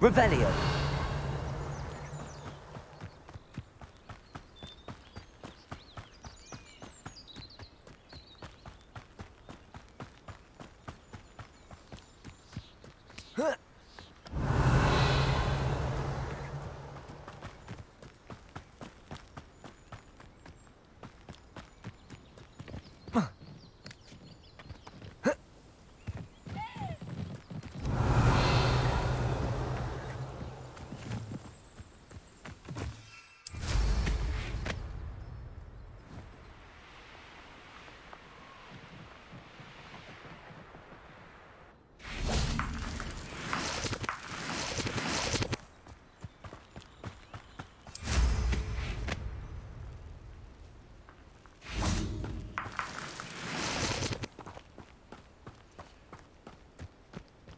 Revelio.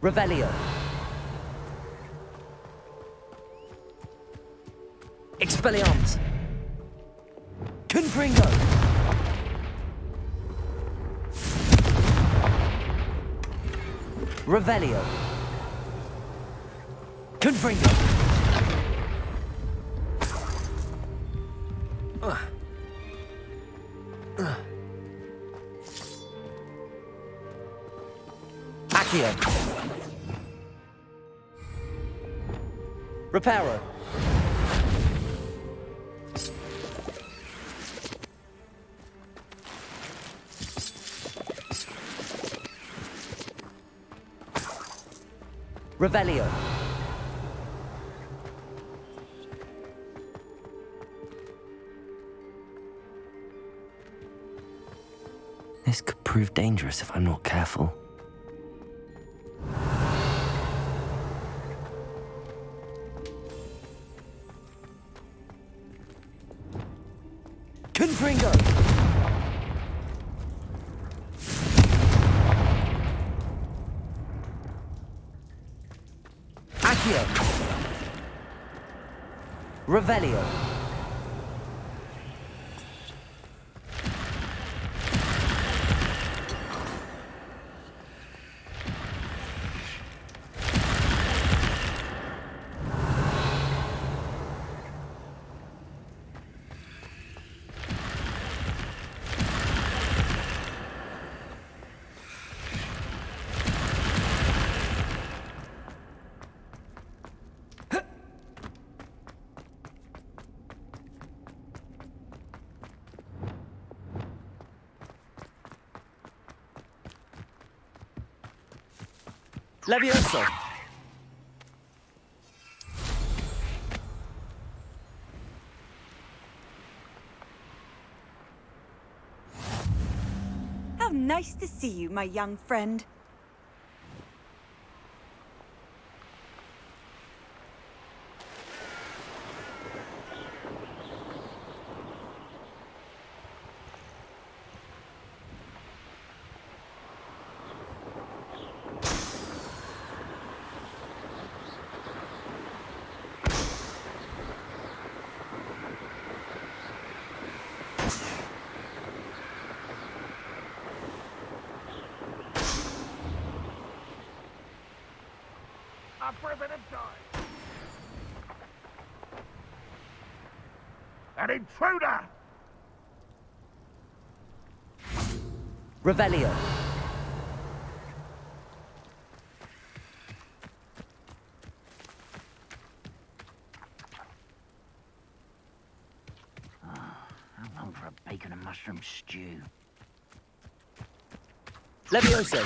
Revelio. Expelliarmus. Confringo. Revelio. Confringo. Accio. Reparo. Revelio. This could prove dangerous if I'm not careful. Confringo. Accio. Revelio. Levioso. How nice to see you, my young friend. For a bit of time. An intruder! Revelio. How long for a bacon and mushroom stew? Levioso.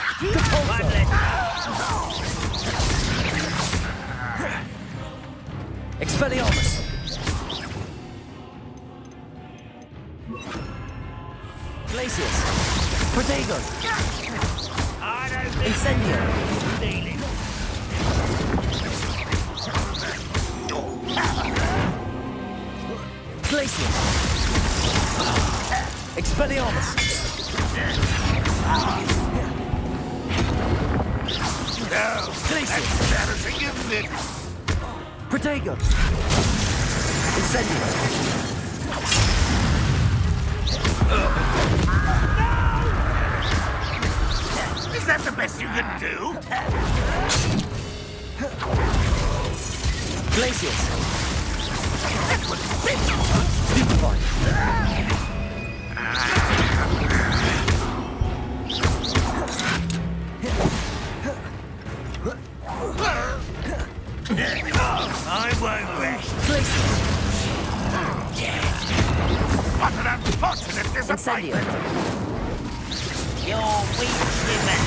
Expelliarmus. Glacius. Protego. Incendio. Glacius. Expelliarmus. Glacius. Embarrassing, isn't it? Protego. Incendio. Is that the best you can do? Glacius. Stupefy. I won't rest. Glacius. What an unfortunate Incendio. disappointment! You're weak, human.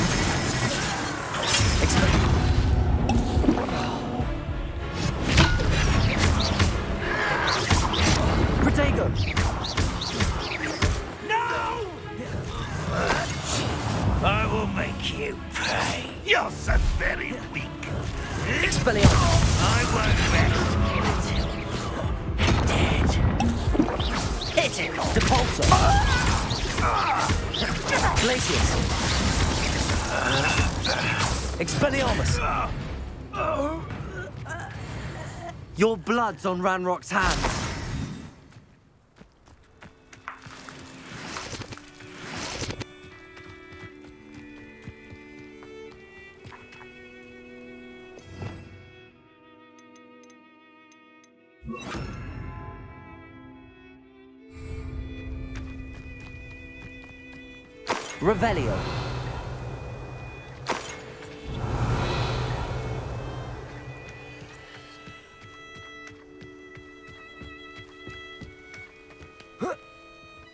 Protego. No! I will make you pay. You're so very weak. Expelliarmus. I won't rest until dead. Pitiful. Depulso. Glacius. Expelliarmus! Your blood's on Ranrock's hands. Revelio.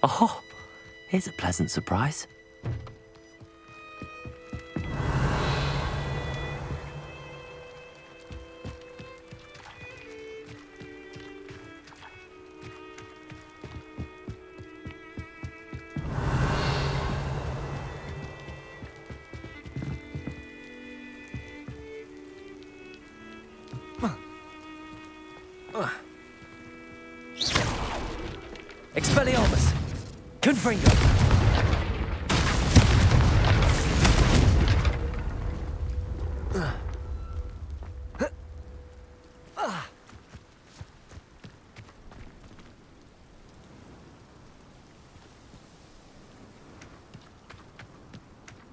Oh, here's a pleasant surprise. Expelliarmus! Confringo!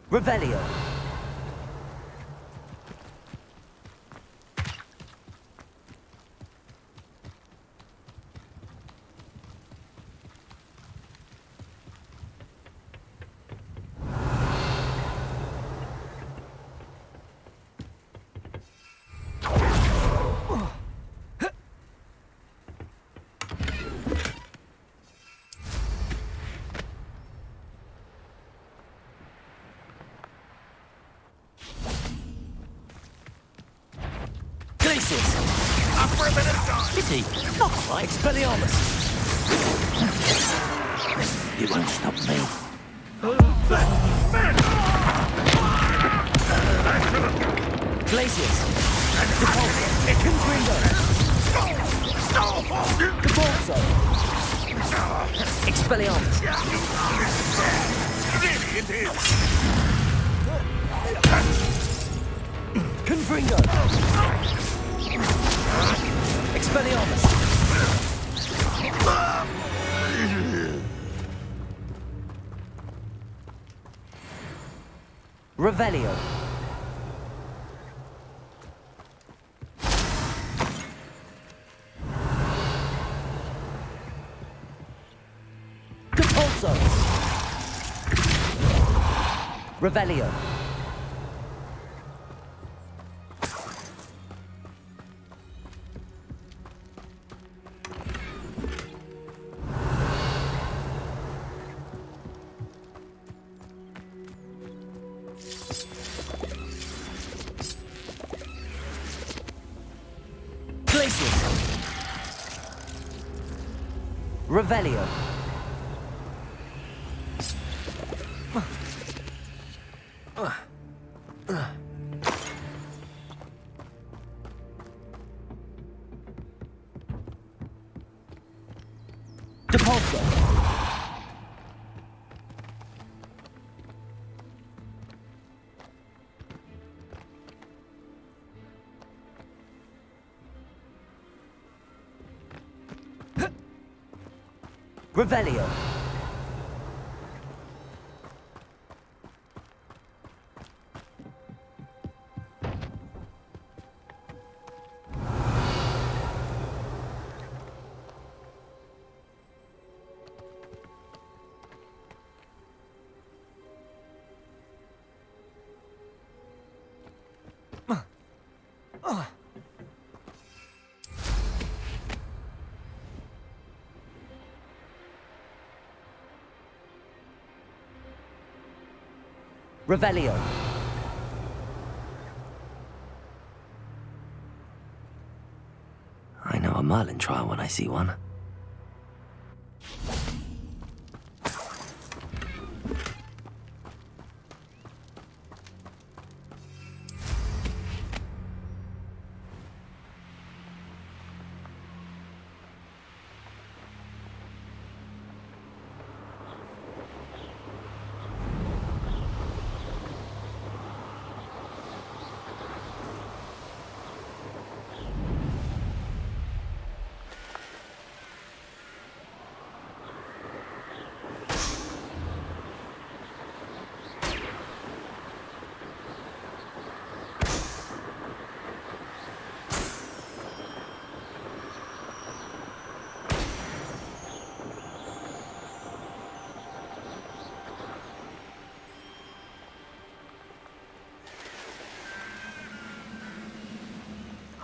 Revelio! Pity, not quite. Expelliarmus! You won't stop me. Glacius! Depulso! Confringo! Depulso! Expelliarmus! Confringo! Expelliarmus! Revelio! Depulso! Revelio! Revelio. Depulso. Revelio. Revelio. I know a Merlin trial when I see one.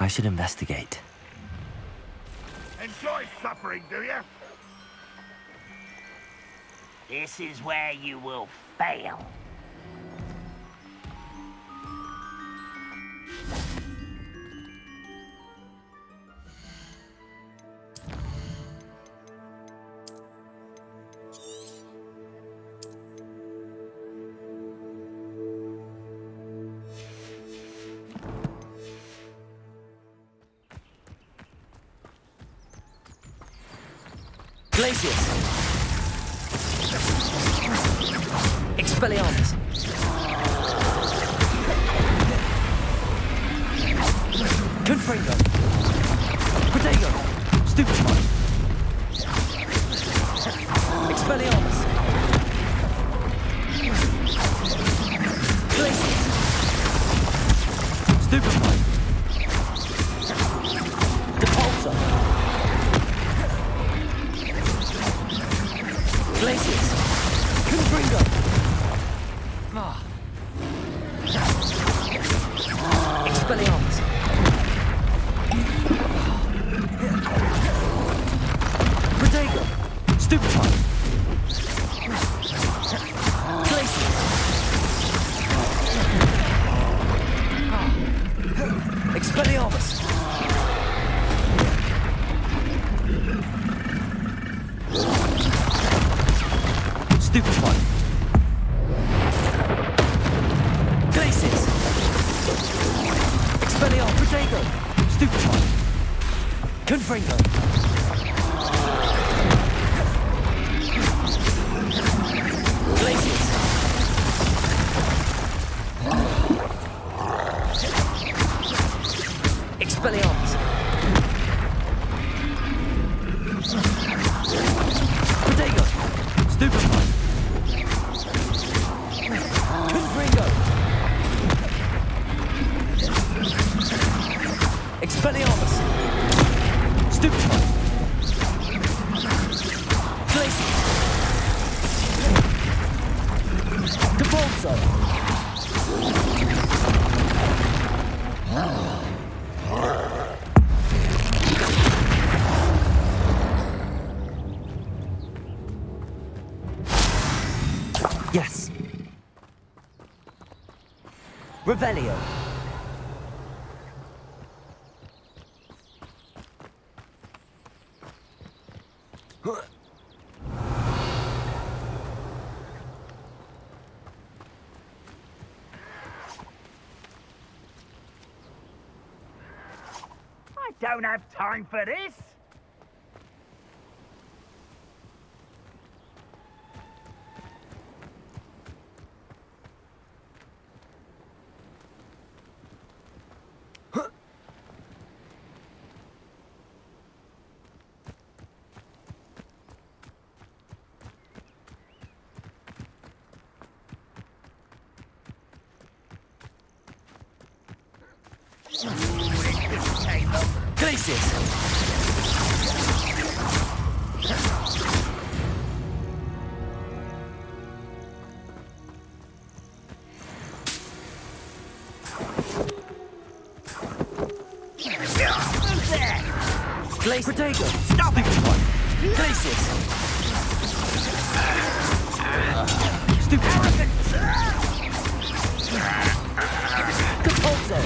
I should investigate. Enjoy suffering, do you? This is where you will fail. Glacius! Expelliarmus! Confringo! Protego! Stupefy! Expelliarmus! Glacius! Stupefy! Depulsor! Glacius! Confringo! Expelliarmus! Protego! Stupefy! Glacius! Expelliarmus! Stupefy! Glacius! Expelliarmus! Protego! Stupefy! Confringo! Glacius! Expelliarmus! Protego! Stupefy! Confringo! Expelliarmus! Stupefy! Glacius! Depulso! Yes. Revelio. I don't have time for this. Glacius! Glacius! Protego! Stop it! Glacius! Stupid! Depulso!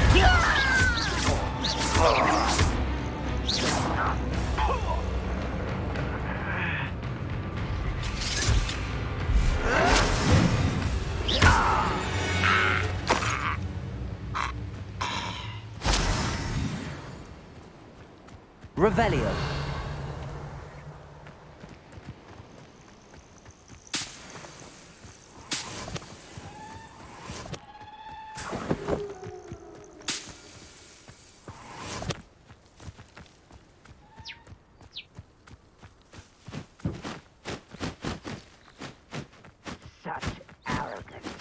Revelio. Such arrogance.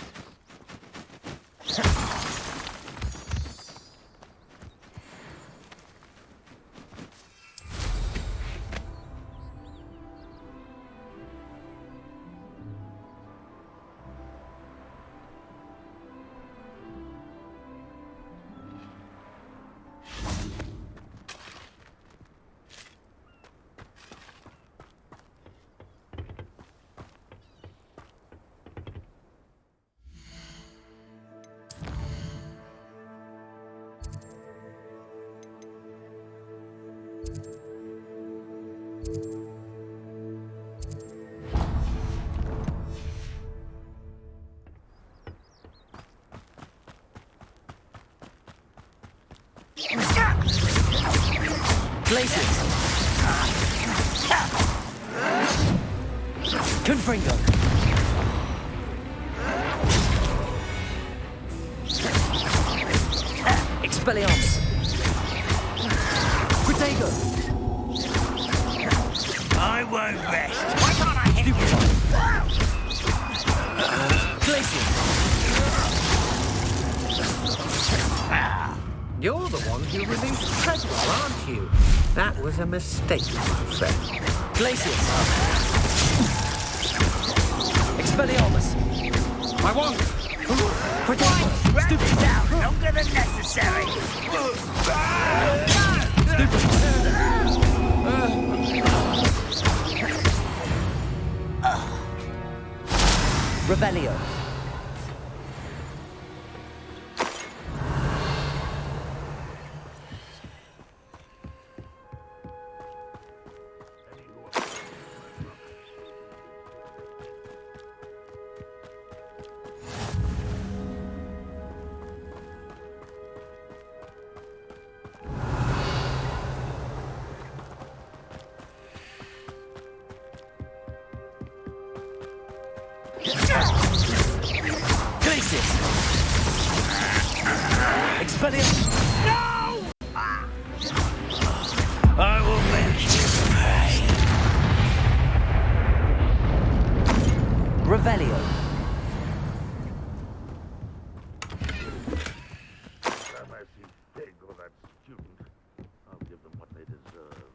Places. Confringo. Expelliarmus. Protego. I won't rest. Why can't I hit you? Places. You're the one who released Treadwell, aren't you? That was a mistake, my friend. Places. Expelliarmus. I won't. Protego. Drag it out longer than necessary. Revelio. Glacius! Expelliarmus! No! I will make you pay. Revelio. Time I see Pig or that student, I'll give them what they deserve.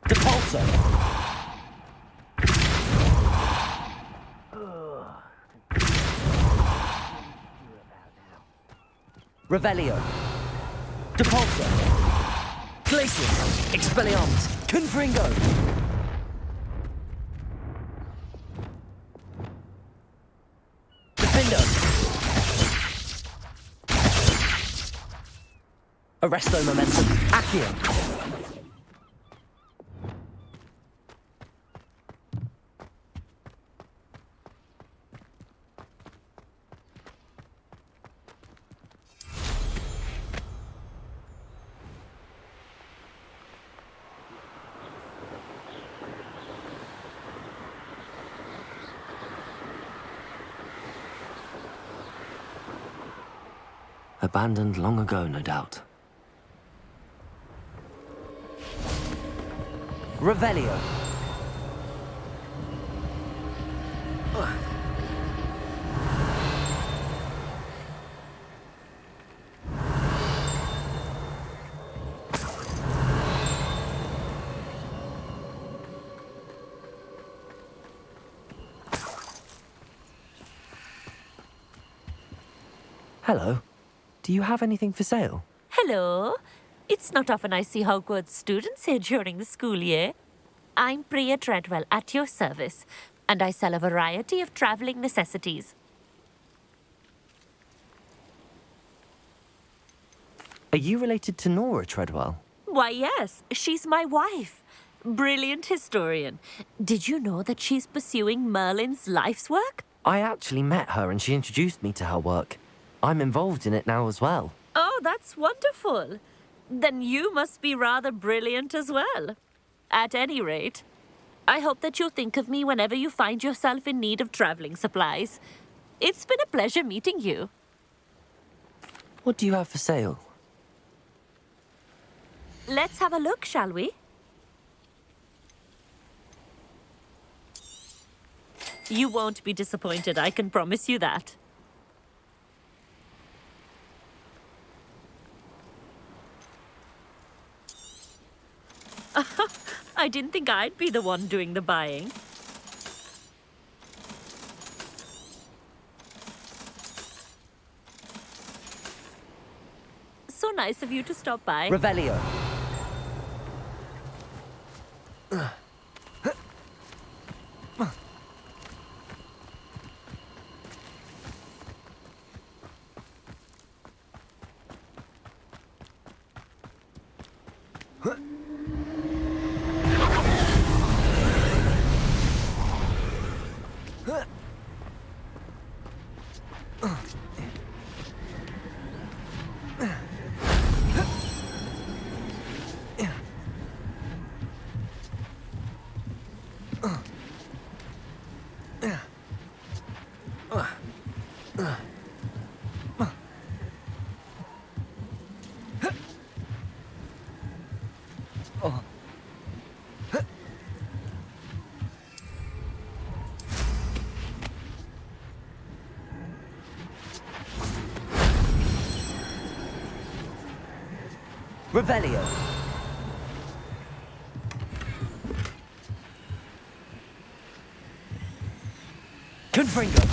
Depulso. Revelio. Depulso. Glacius. Expelliarmus. Confringo. Defendo. Arresto momentum. Accio. Abandoned long ago, no doubt. Revelio. Hello. Do you have anything for sale? Hello. It's not often I see Hogwarts students here during the school year. I'm Priya Treadwell, at your service, and I sell a variety of travelling necessities. Are you related to Nora Treadwell? Why, yes, she's my wife. Brilliant historian. Did you know that she's pursuing Merlin's life's work? I actually met her and she introduced me to her work. I'm involved in it now as well. Oh, that's wonderful. Then you must be rather brilliant as well. At any rate, I hope that you'll think of me whenever you find yourself in need of travelling supplies. It's been a pleasure meeting you. What do you have for sale? Let's have a look, shall we? You won't be disappointed, I can promise you that. I didn't think I'd be the one doing the buying. So So nice of you to stop by. Revelio. Revelio. Confringo.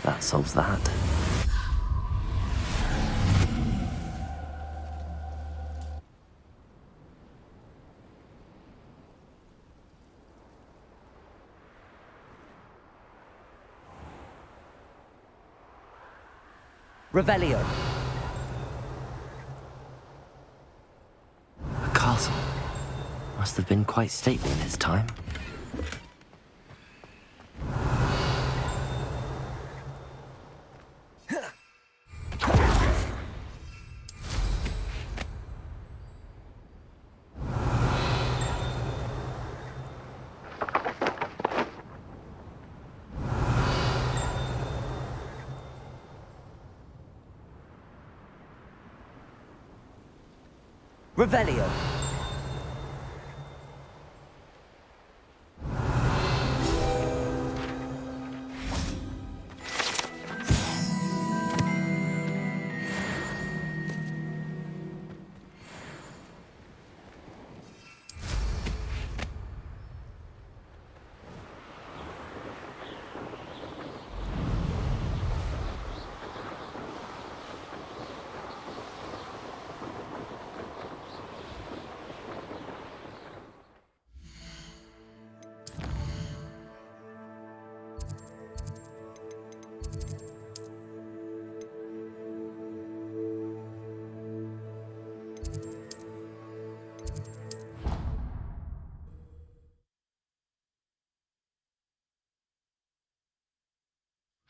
That solves that. Revelio. A castle. Must have been quite stately in its time. Revelio.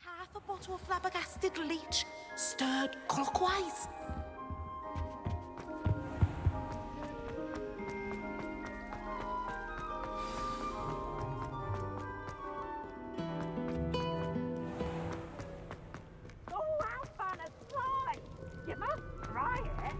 Half a bottle of flabbergasted leech, stirred clockwise. Go out on a slide. You must try it.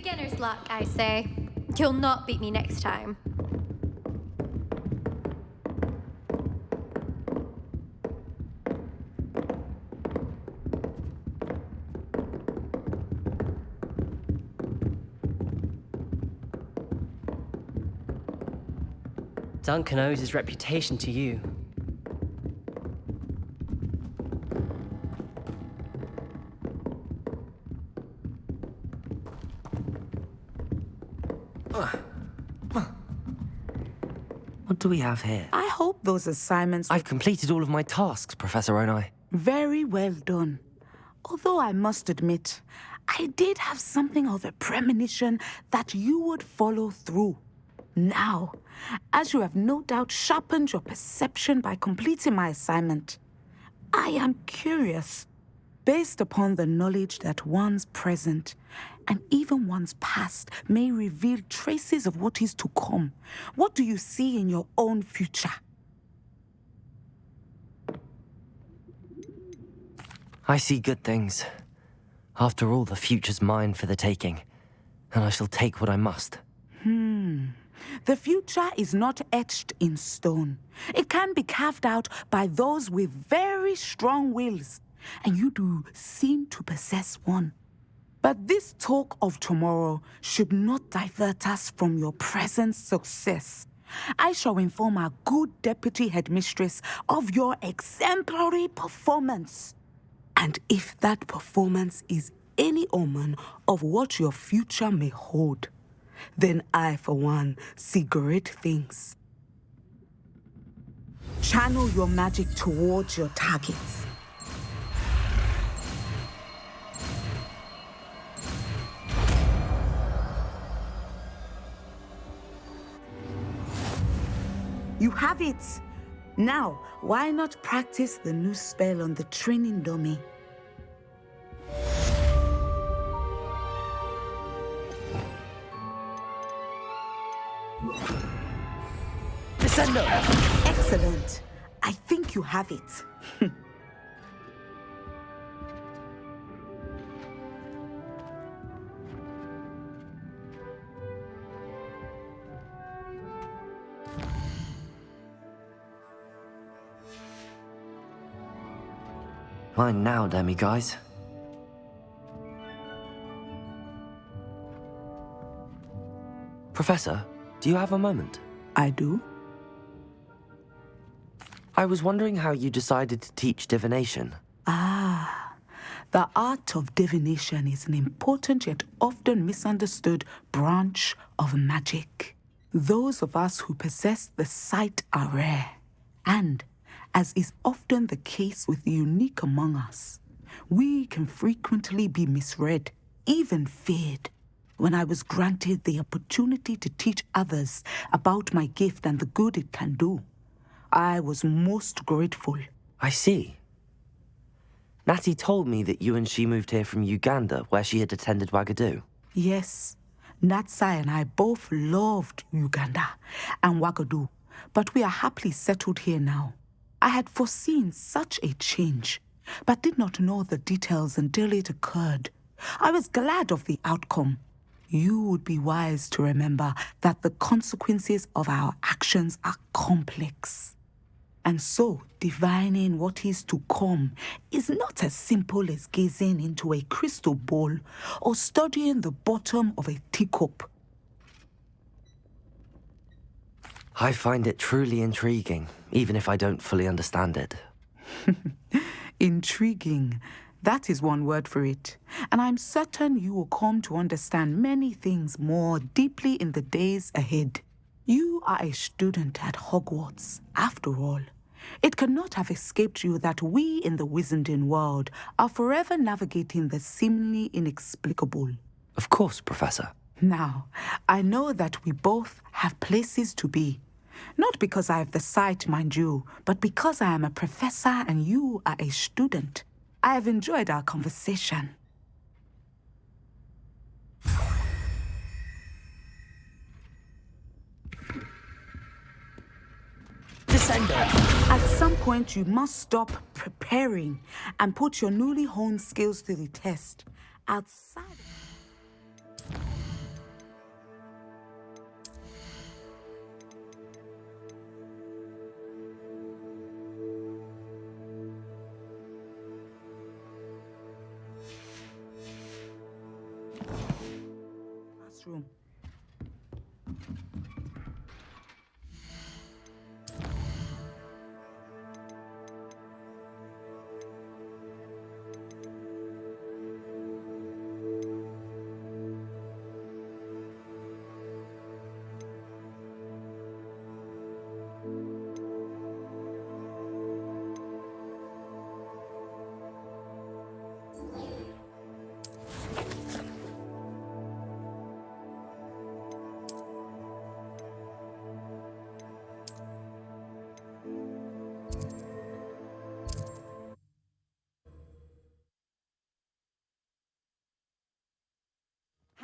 Beginner's luck, I say. You'll not beat me next time. Duncan owes his reputation to you. What do we have here? I hope those assignments... I've completed all of my tasks, Professor Onai. Very well done. Although I must admit, I did have something of a premonition that you would follow through. Now, as you have no doubt sharpened your perception by completing my assignment, I am curious, based upon the knowledge that one's present and even one's past may reveal traces of what is to come. What do you see in your own future? I see good things. After all, the future's mine for the taking, and I shall take what I must. The future is not etched in stone. It can be carved out by those with very strong wills, and you do seem to possess one. But this talk of tomorrow should not divert us from your present success. I shall inform our good deputy headmistress of your exemplary performance. And if that performance is any omen of what your future may hold, then I, for one, see great things. Channel your magic towards your targets. You have it! Now, why not practice the new spell on the training dummy? Descendo! Excellent. I think you have it. Mine now, demi-guys. Professor, do you have a moment? I do. I was wondering how you decided to teach divination. The art of divination is an important yet often misunderstood branch of magic. Those of us who possess the sight are rare, and, as is often the case with the unique among us, we can frequently be misread, even feared. When I was granted the opportunity to teach others about my gift and the good it can do, I was most grateful. I see. Natty told me that you and she moved here from Uganda, where she had attended Wagadu. Yes, Natsai and I both loved Uganda and Wagadu, but we are happily settled here now. I had foreseen such a change, but did not know the details until it occurred. I was glad of the outcome. You would be wise to remember that the consequences of our actions are complex. And so, divining what is to come is not as simple as gazing into a crystal ball or studying the bottom of a teacup. I find it truly intriguing, even if I don't fully understand it. Intriguing. That is one word for it. And I'm certain you will come to understand many things more deeply in the days ahead. You are a student at Hogwarts, after all. It cannot have escaped you that we in the Wizarding world are forever navigating the seemingly inexplicable. Of course, Professor. Now, I know that we both have places to be. Not because I have the sight, mind you, but because I am a professor and you are a student. I have enjoyed our conversation. Descendo! At some point, you must stop preparing and put your newly honed skills to the test. Outside...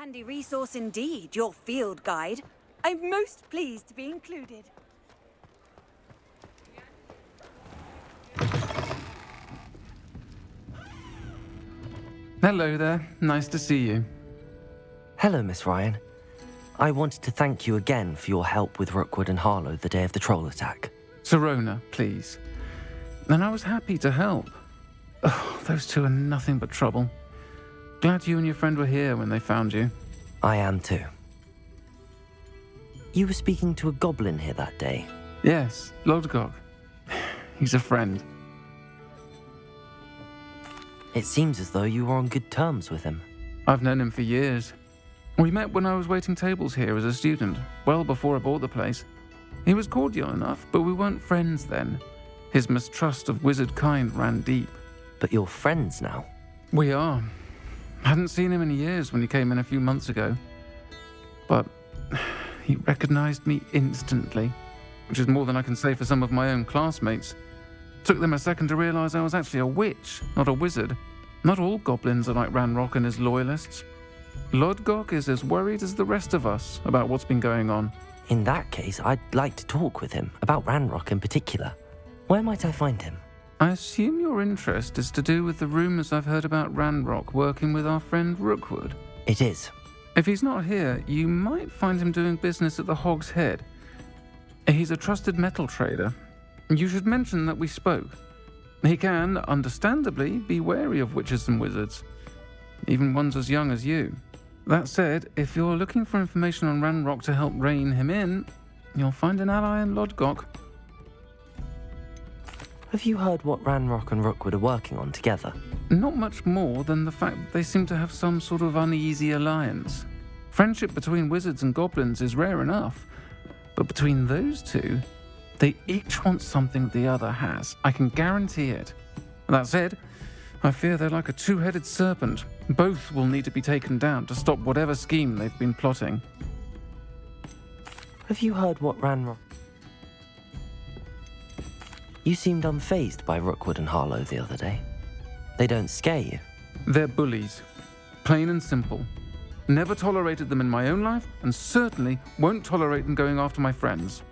handy resource indeed, your field guide. I'm most pleased to be included. Hello there. Nice to see you. Hello, Miss Ryan. I wanted to thank you again for your help with Rookwood and Harlow the day of the troll attack. Sirona, please. And I was happy to help. Oh, those two are nothing but trouble. Glad you and your friend were here when they found you. I am too. You were speaking to a goblin here that day. Yes, Lodgok. He's a friend. It seems as though you were on good terms with him. I've known him for years. We met when I was waiting tables here as a student, well before I bought the place. He was cordial enough, but we weren't friends then. His mistrust of wizard kind ran deep. But you're friends now? We are. Hadn't seen him in years when he came in a few months ago. But he recognized me instantly, which is more than I can say for some of my own classmates. Took them a second to realize I was actually a witch, not a wizard. Not all goblins are like Ranrock and his loyalists. Lodgok is as worried as the rest of us about what's been going on. In that case, I'd like to talk with him, about Ranrock in particular. Where might I find him? I assume your interest is to do with the rumors I've heard about Ranrock working with our friend Rookwood. It is. If he's not here, you might find him doing business at the Hog's Head. He's a trusted metal trader. You should mention that we spoke. He can, understandably, be wary of witches and wizards, even ones as young as you. That said, if you're looking for information on Ranrock to help rein him in, you'll find an ally in Lodgok. Have you heard what Ranrock and Rookwood are working on together? Not much more than the fact that they seem to have some sort of uneasy alliance. Friendship between wizards and goblins is rare enough, but between those two, they each want something the other has. I can guarantee it. That said, I fear they're like a two-headed serpent. Both will need to be taken down to stop whatever scheme they've been plotting. Have you heard what Ranrock... You seemed unfazed by Rookwood and Harlow the other day. They don't scare you. They're bullies. Plain and simple. Never tolerated them in my own life, and certainly won't tolerate them going after my friends.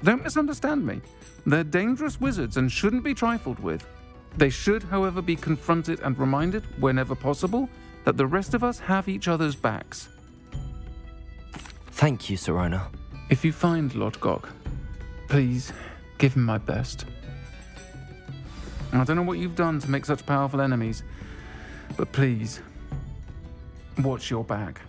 Don't misunderstand me. They're dangerous wizards and shouldn't be trifled with. They should, however, be confronted and reminded, whenever possible, that the rest of us have each other's backs. Thank you, Sirona. If you find Lodgok, please give him my best. I don't know what you've done to make such powerful enemies, but please, watch your back.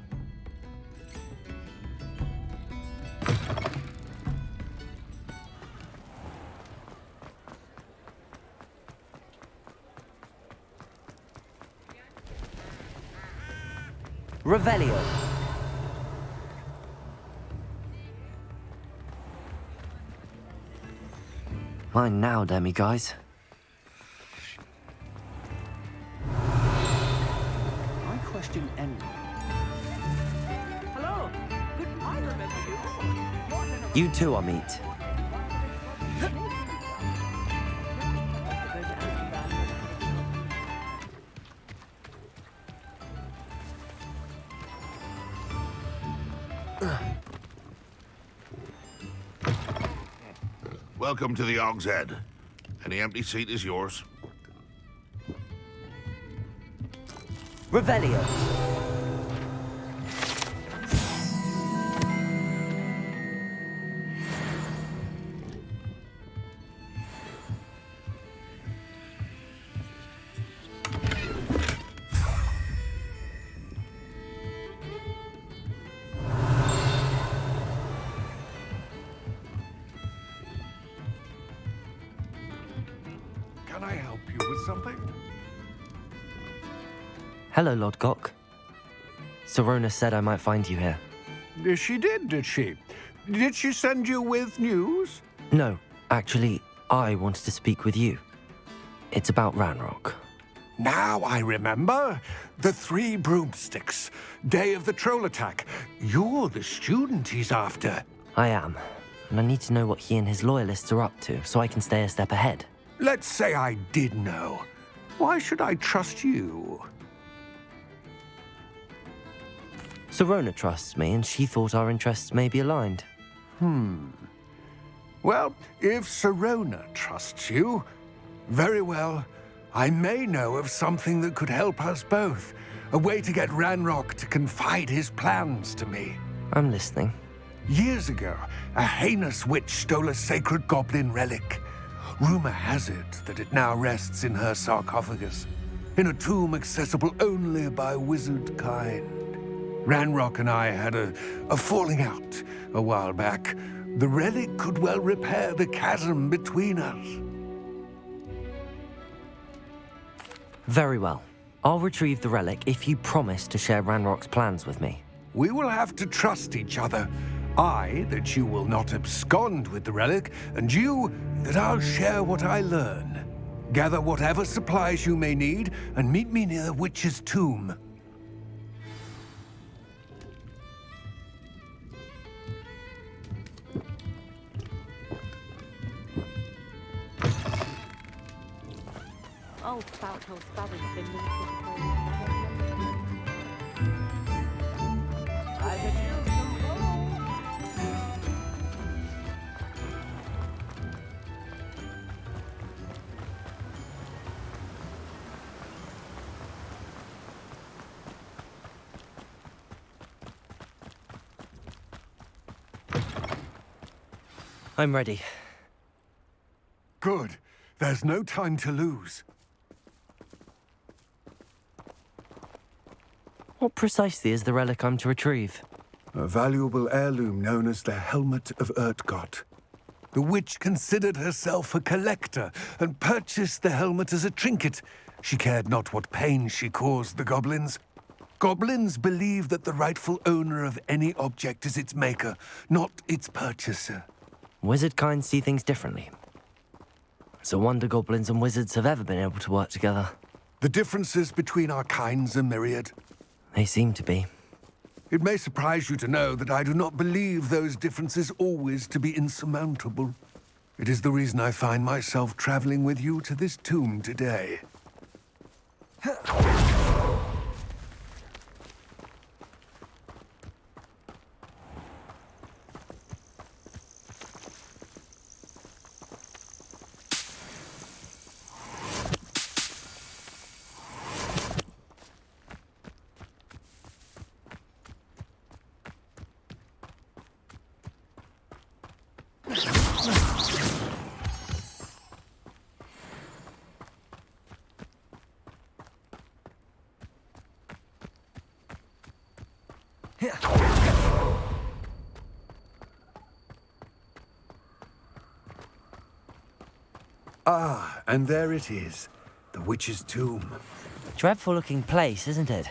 Revelio. Mine now, demiguise. I question anyone. Hello. Good. I remember you. You too, Amit. Welcome to the Hog's Head. Any empty seat is yours. Revelio. Can I help you with something? Hello, Lodgok. Sirona said I might find you here. She did she? Did she send you with news? No, actually, I wanted to speak with you. It's about Ranrock. Now I remember. The 3 broomsticks. Day of the troll attack. You're the student he's after. I am, and I need to know what he and his loyalists are up to so I can stay a step ahead. Let's say I did know. Why should I trust you? Serona trusts me, and she thought our interests may be aligned. Well, if Serona trusts you, very well. I may know of something that could help us both. A way to get Ranrock to confide his plans to me. I'm listening. Years ago, a heinous witch stole a sacred goblin relic. Rumor has it that it now rests in her sarcophagus, in a tomb accessible only by wizard kind. Ranrock and I had a falling out a while back. The relic could well repair the chasm between us. Very well. I'll retrieve the relic if you promise to share Ranrock's plans with me. We will have to trust each other. I, that you will not abscond with the relic, and you, that I'll share what I learn. Gather whatever supplies you may need, and meet me near the witch's tomb. Oh, Spout-Hole Spavin's been linked I'm ready. Good. There's no time to lose. What precisely is the relic I'm to retrieve? A valuable heirloom known as the Helmet of Urtkot. The witch considered herself a collector and purchased the helmet as a trinket. She cared not what pain she caused the goblins. Goblins believe that the rightful owner of any object is its maker, not its purchaser. Wizard kind see things differently. It's a wonder goblins and wizards have ever been able to work together. The differences between our kinds are myriad. They seem to be. It may surprise you to know that I do not believe those differences always to be insurmountable. It is the reason I find myself traveling with you to this tomb today. Ah, and there it is, the witch's tomb. Dreadful-looking place, isn't it?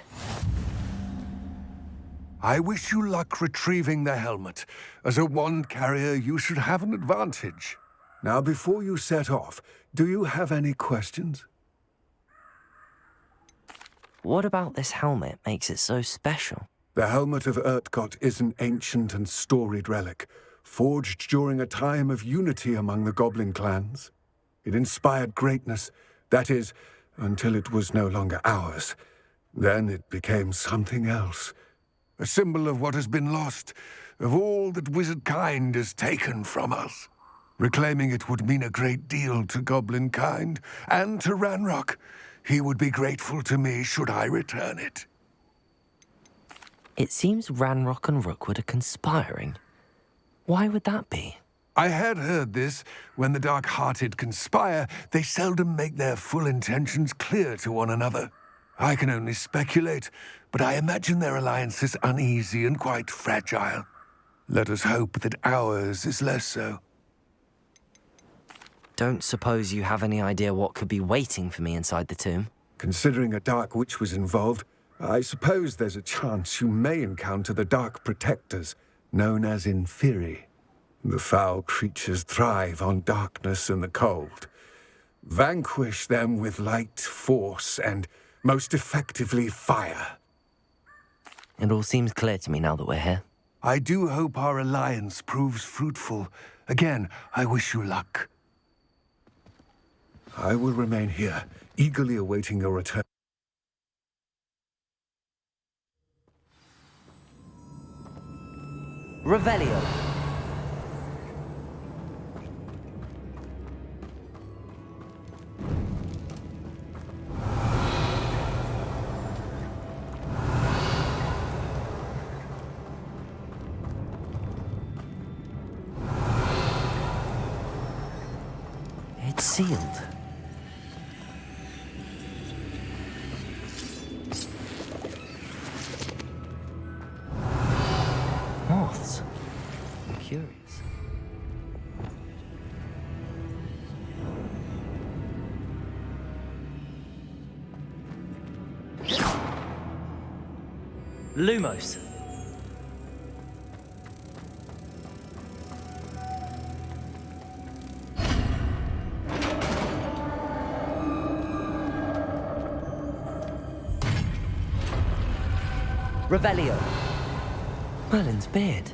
I wish you luck retrieving the helmet. As a wand carrier, you should have an advantage. Now, before you set off, do you have any questions? What about this helmet makes it so special? The Helmet of Urtkot is an ancient and storied relic, forged during a time of unity among the goblin clans. It inspired greatness, that is, until it was no longer ours. Then it became something else. A symbol of what has been lost, of all that wizard kind has taken from us. Reclaiming it would mean a great deal to goblin kind, and to Ranrock. He would be grateful to me should I return it. It seems Ranrock and Rookwood are conspiring. Why would that be? I had heard this. When the dark-hearted conspire, they seldom make their full intentions clear to one another. I can only speculate, but I imagine their alliance is uneasy and quite fragile. Let us hope that ours is less so. Don't suppose you have any idea what could be waiting for me inside the tomb? Considering a dark witch was involved, I suppose there's a chance you may encounter the Dark Protectors, known as Inferi. The foul creatures thrive on darkness and the cold. Vanquish them with light, force, and most effectively fire. It all seems clear to me now that we're here. I do hope our alliance proves fruitful. Again, I wish you luck. I will remain here, eagerly awaiting your return. Revelio. It's sealed. Moths. Curious. Lumos. Revelio. Merlin's beard.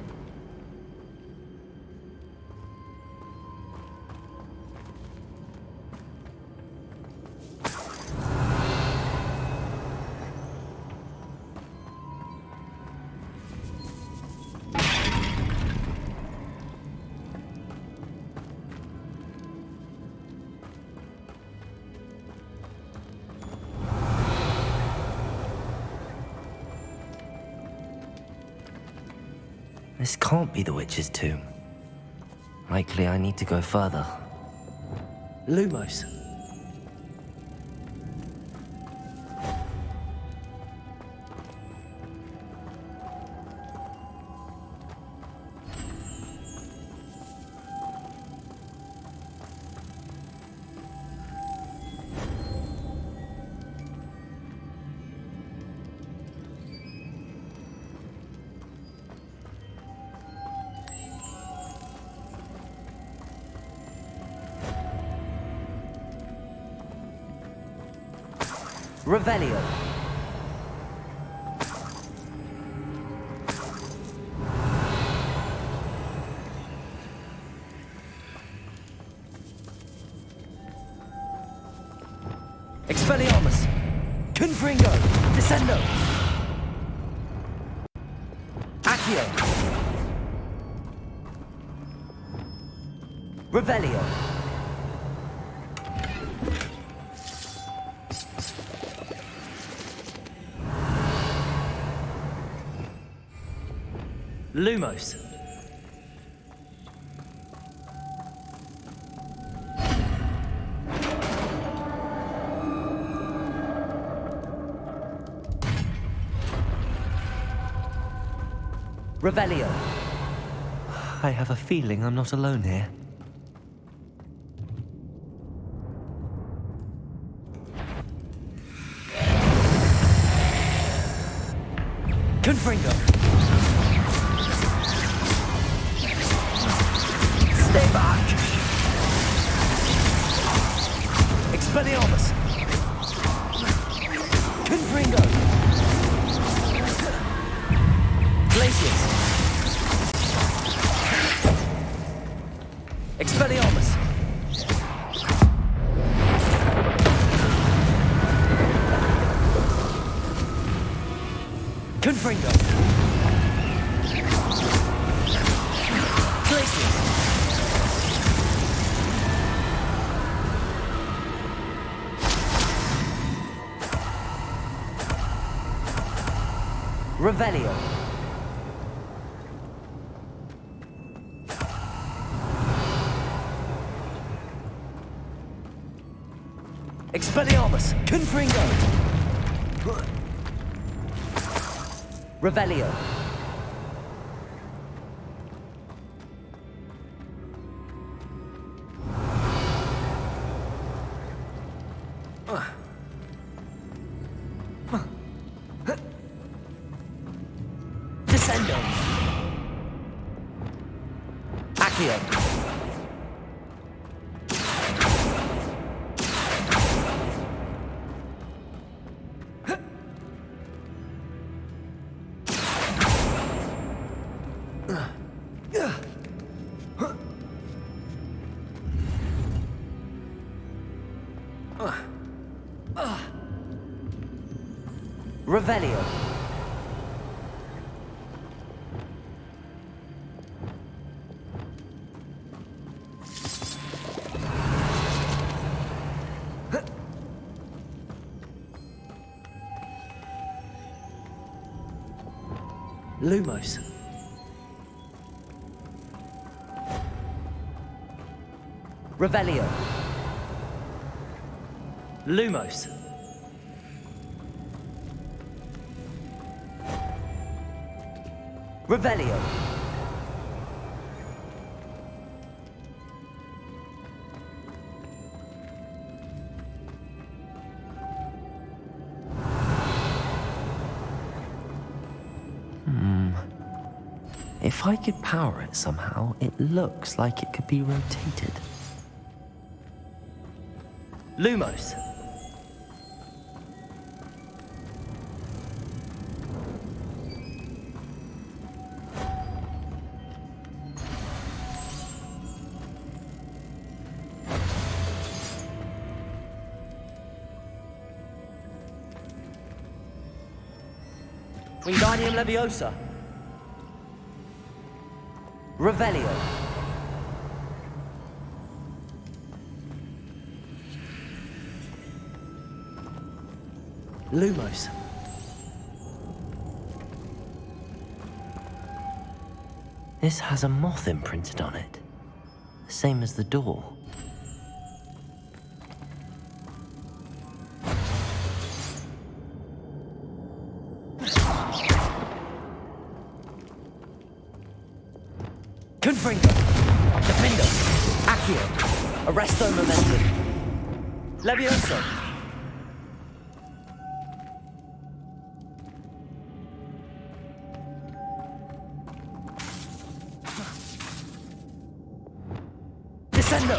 This can't be the witch's tomb. Likely I need to go further. Lumos. Revelio. Expelliarmus. Confringo. Descendo. Accio. Revelio. Lumos. Revelio. I have a feeling I'm not alone here. Confringo. Stay back! Expelliarmus! Confringo! Glacius! Expelliarmus! Confringo! Glacius! Revelio. Expelliarmus. Confringo. Revelio. Descendo. Accio. Revelio. Lumos. Revelio. Lumos. Revelio. If I could power it somehow, it looks like it could be rotated. Lumos. Wingardium Leviosa. Revelio. Lumos. This has a moth imprinted on it, same as the door. Confringo, Defendo, Accio, Arresto Momentum, Levioso. Descendo.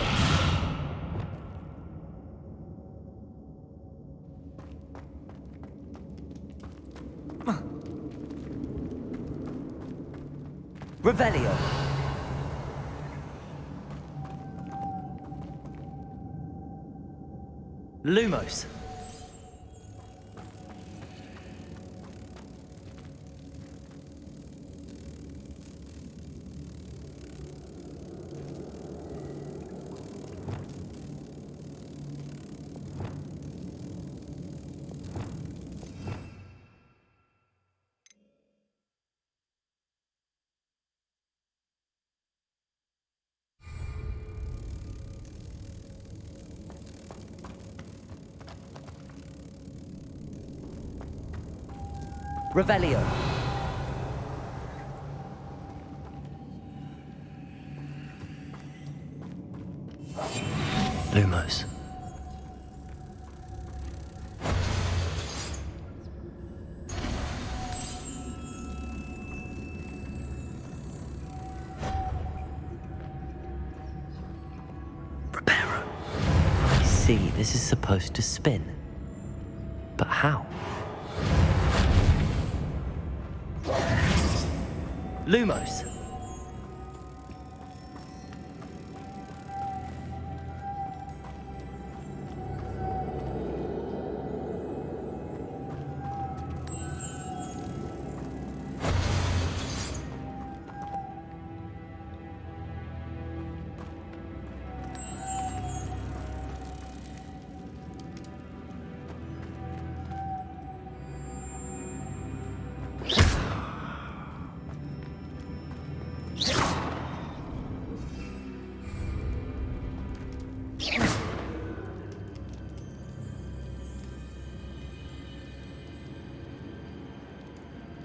Revelio. Lumos. Revelio. Lumos. Reparo. I see, this is supposed to spin. But how? Lumos.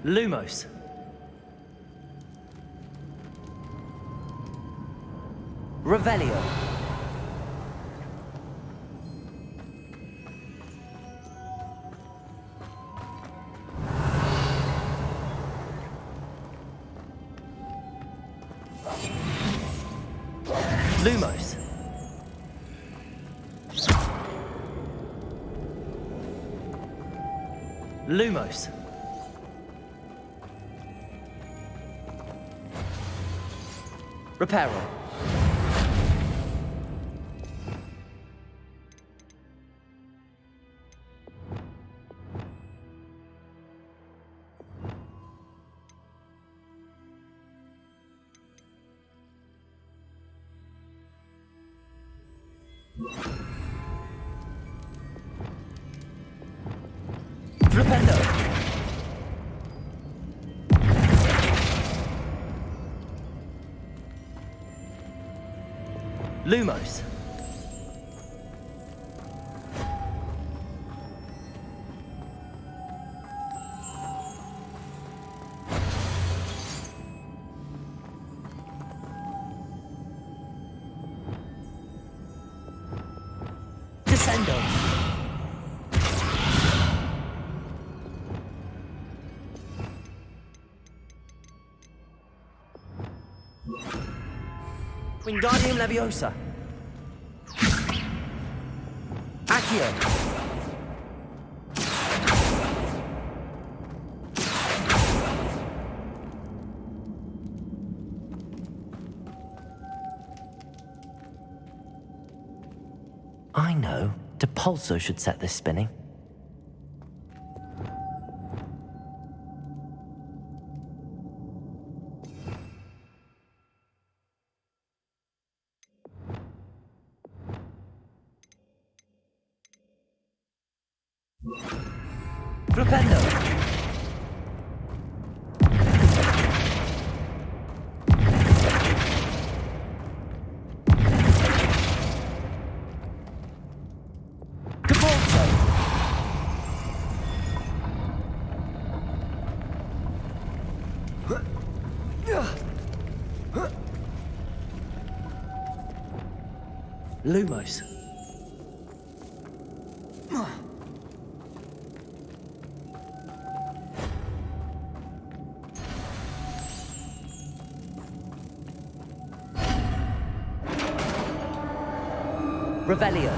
Lumos. Revelio. Lumos. Lumos. Reparo. Flipendo. Lumos. Descendo. Wingardium Leviosa. Accio. I know. Depulso should set this spinning. Flipendo. Depulso. Lumos. Revelio.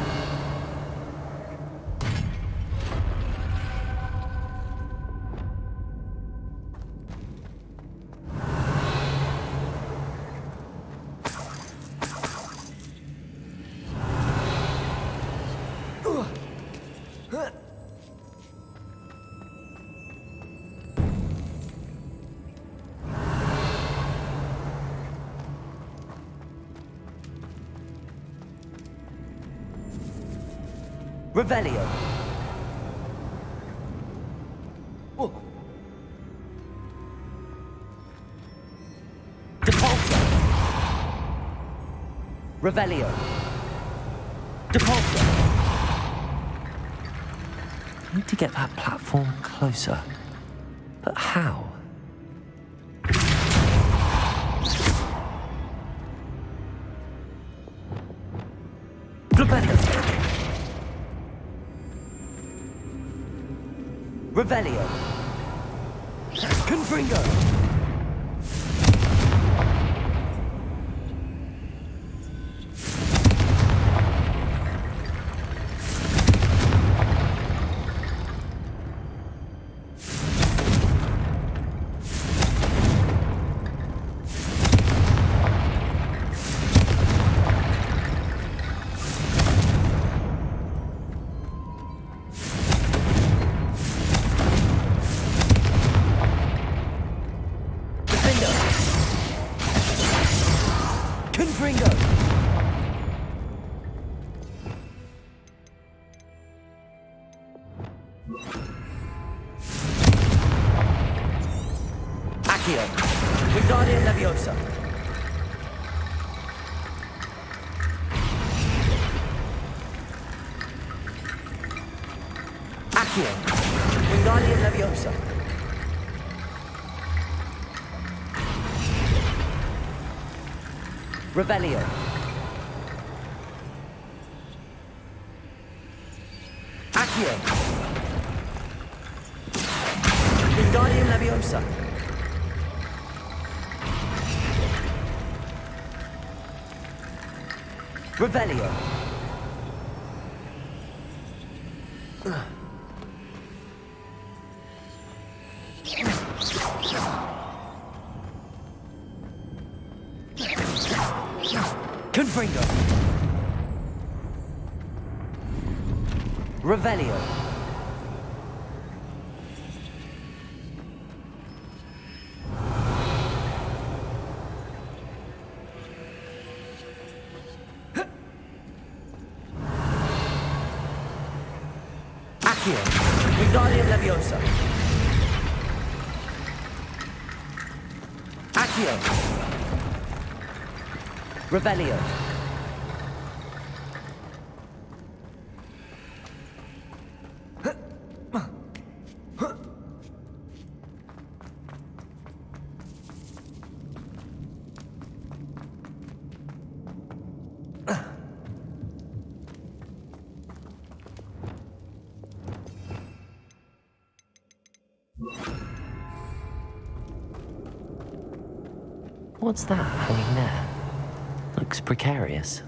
Revelio. Depulso. Revelio. Depulso. I need to get that platform closer. But how? Flipendo. Revelio. Confringo. Wingardium Leviosa. Accio. Wingardium Leviosa. Revelio. Accio. Wingardium Leviosa. Revelio. Confringo. Revelio. Wingardium Leviosa. Accio. Revelio. What's that hanging there? Looks precarious.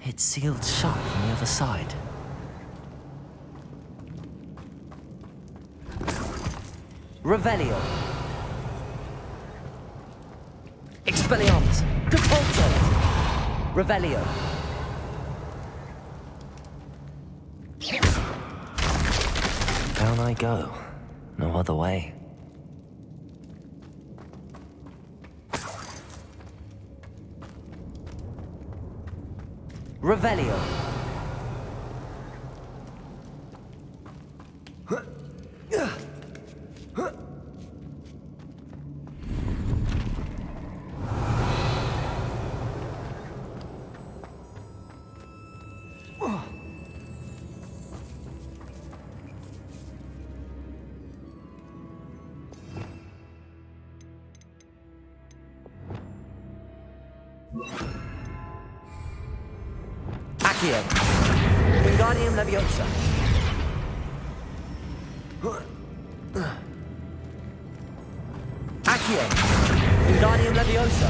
It's sealed shut from the other side. Revelio. Expelliarmus. Depulso. Revelio. Down I go. No other way. Revelio. Accio. Wingardium Leviosa. Accio. Wingardium Leviosa.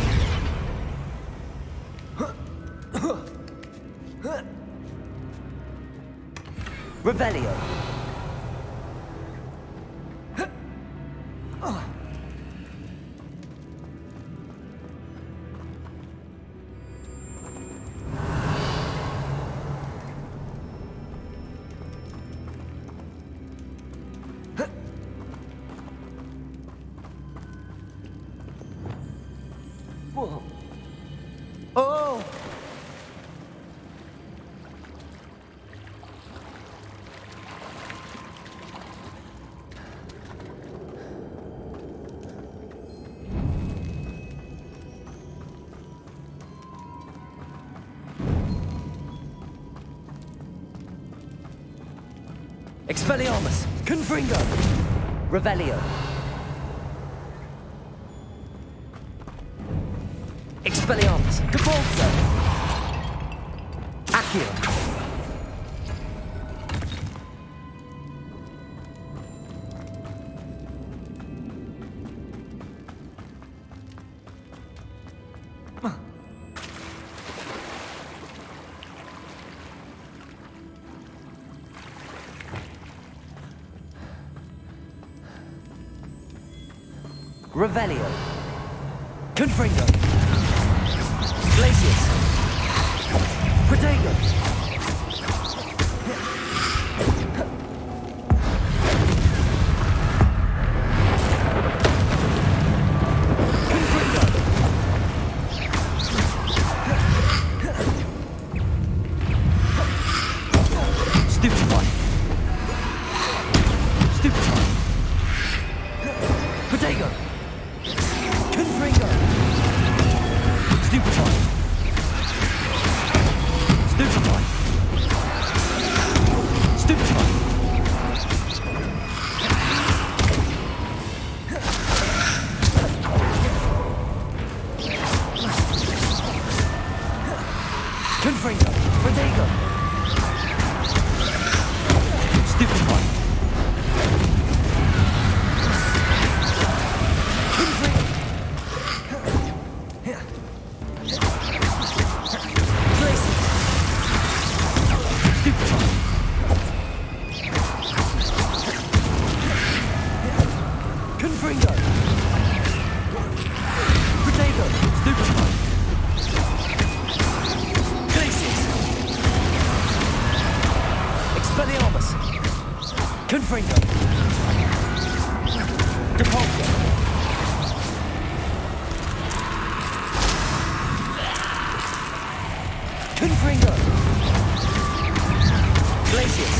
Revelio. Whoa. Oh! Expelliarmus! Confringo! Revelio! Expelliarmus! Depulso! Accio! Revelio. Confringo. Glacius. Protego. Confringo. Stupefy. Stupefy. Protego. Confringo. Stupefy. Stupefy. Stupefy. Confringo. Protego. Stupefy. Confringo! Protego! Stupefy! Glacius! Expelliarmus! Confringo! Depulso! Confringo! Glacius!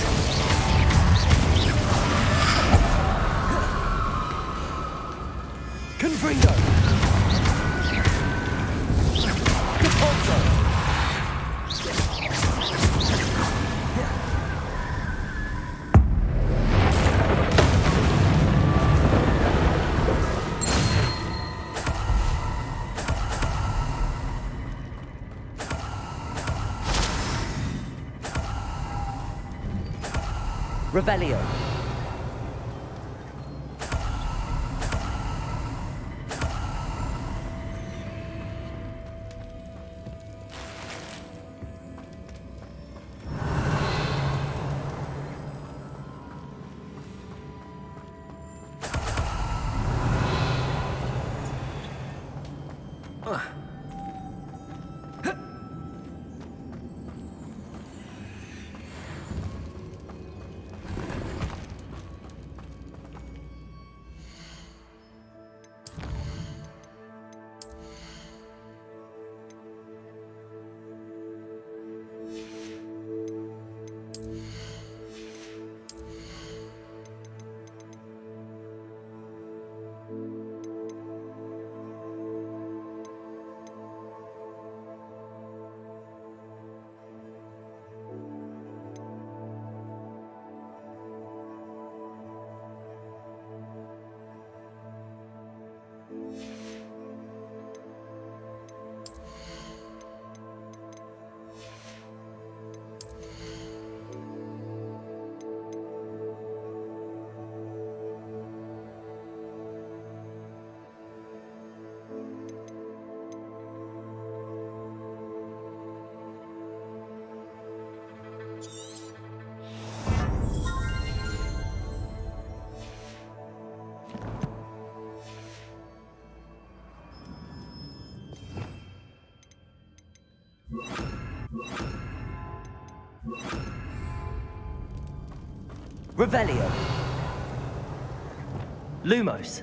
Confringo! Depulso! Revelio. Revelio. Lumos.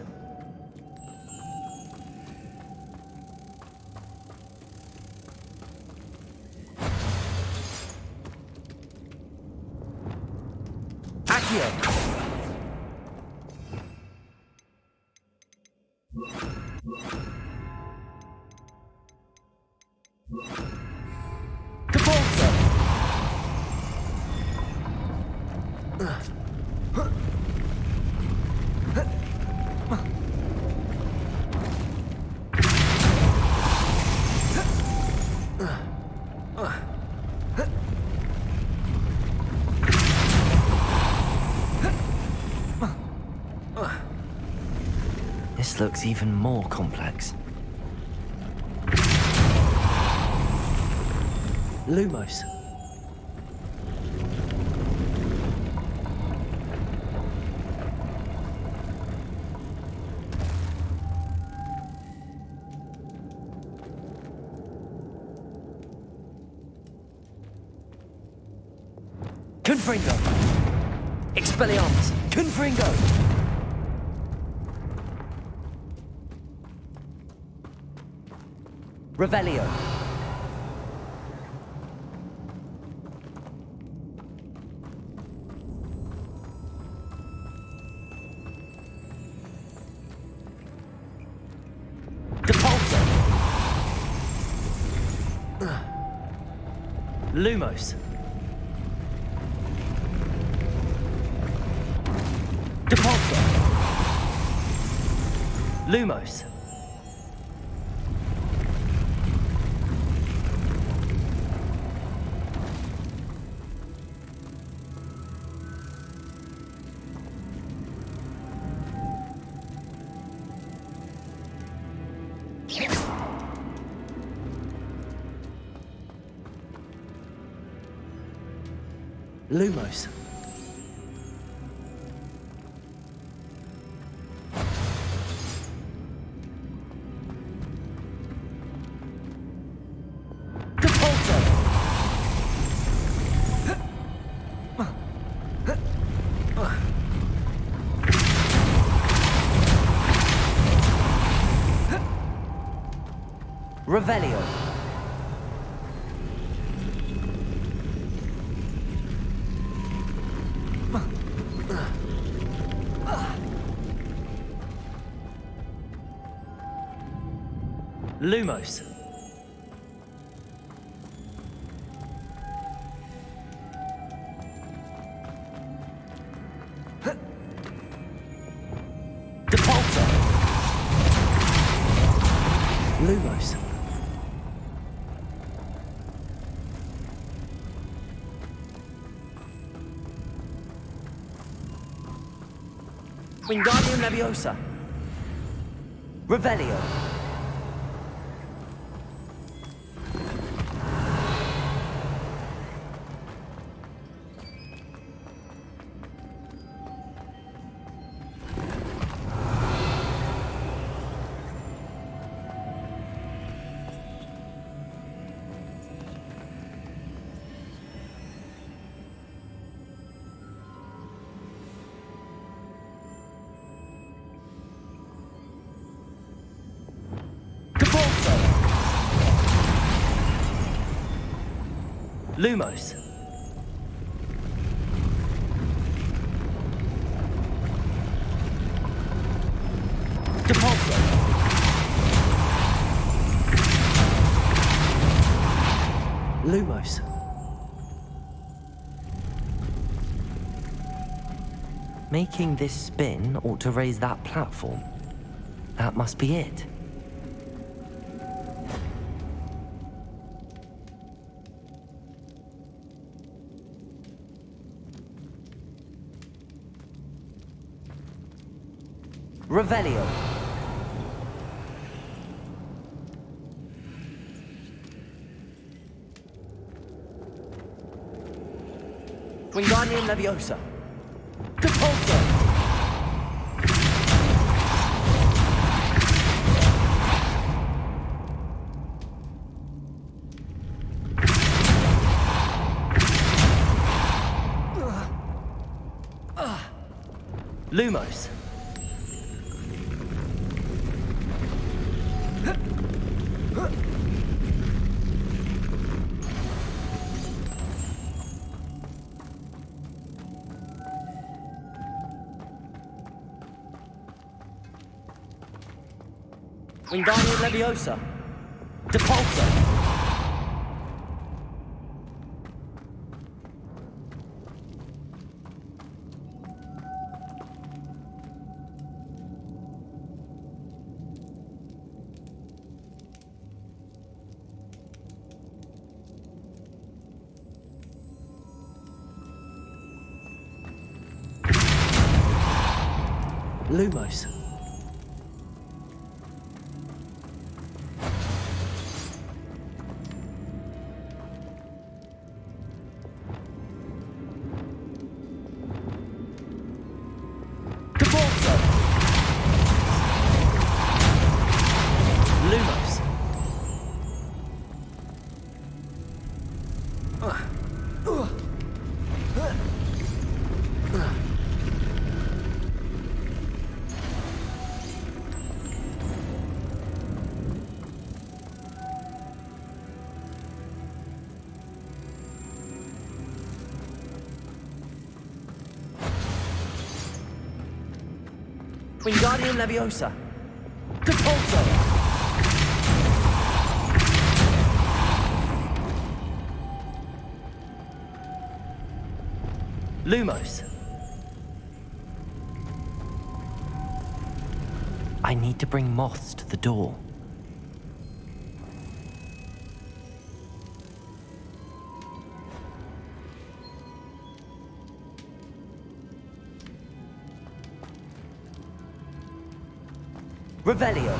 Accio. Devolsa. This looks even more complex. Lumos. Confringo. Expelliarmus. Confringo. Revelio. Depulso. Lumos. Depulso. Lumos. Lumos. Depulso. Revelio. Lumos. Depulso. Lumos. Wingardium Leviosa. Revelio. Lumos. Depulso. Lumos. Making this spin ought to raise that platform. That must be it. Revelio. Wingardium Leviosa. Depulso. Lumos. Wingardium Leviosa. Depulso. Lumos. Depulso. Lumos. Wingardium Leviosa. Depulso. Lumos. I need to bring moths to the door. Revelio.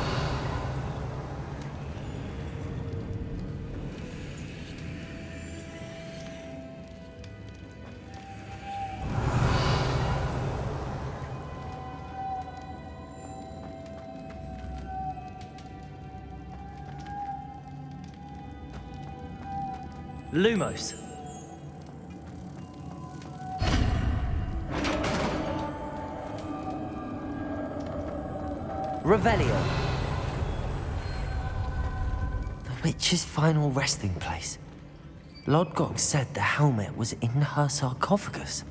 Lumos. Revelio. The witch's final resting place. Lodgok said the helmet was in her sarcophagus.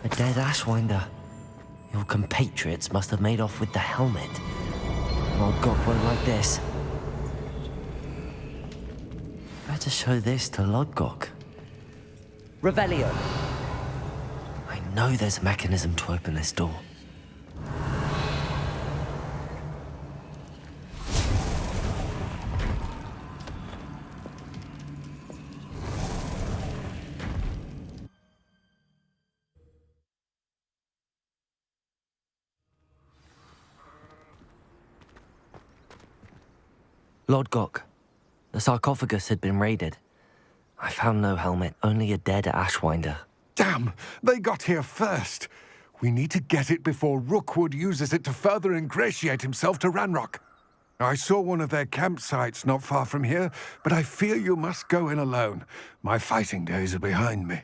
A dead Ashwinder. Your compatriots must have made off with the helmet. Lodgok won't like this. Better show this to Lodgok. Revelio. I know there's a mechanism to open this door. Lodgok. The sarcophagus had been raided. I found no helmet, only a dead Ashwinder. Damn! They got here first. We need to get it before Rookwood uses it to further ingratiate himself to Ranrock. I saw one of their campsites not far from here, but I fear you must go in alone. My fighting days are behind me.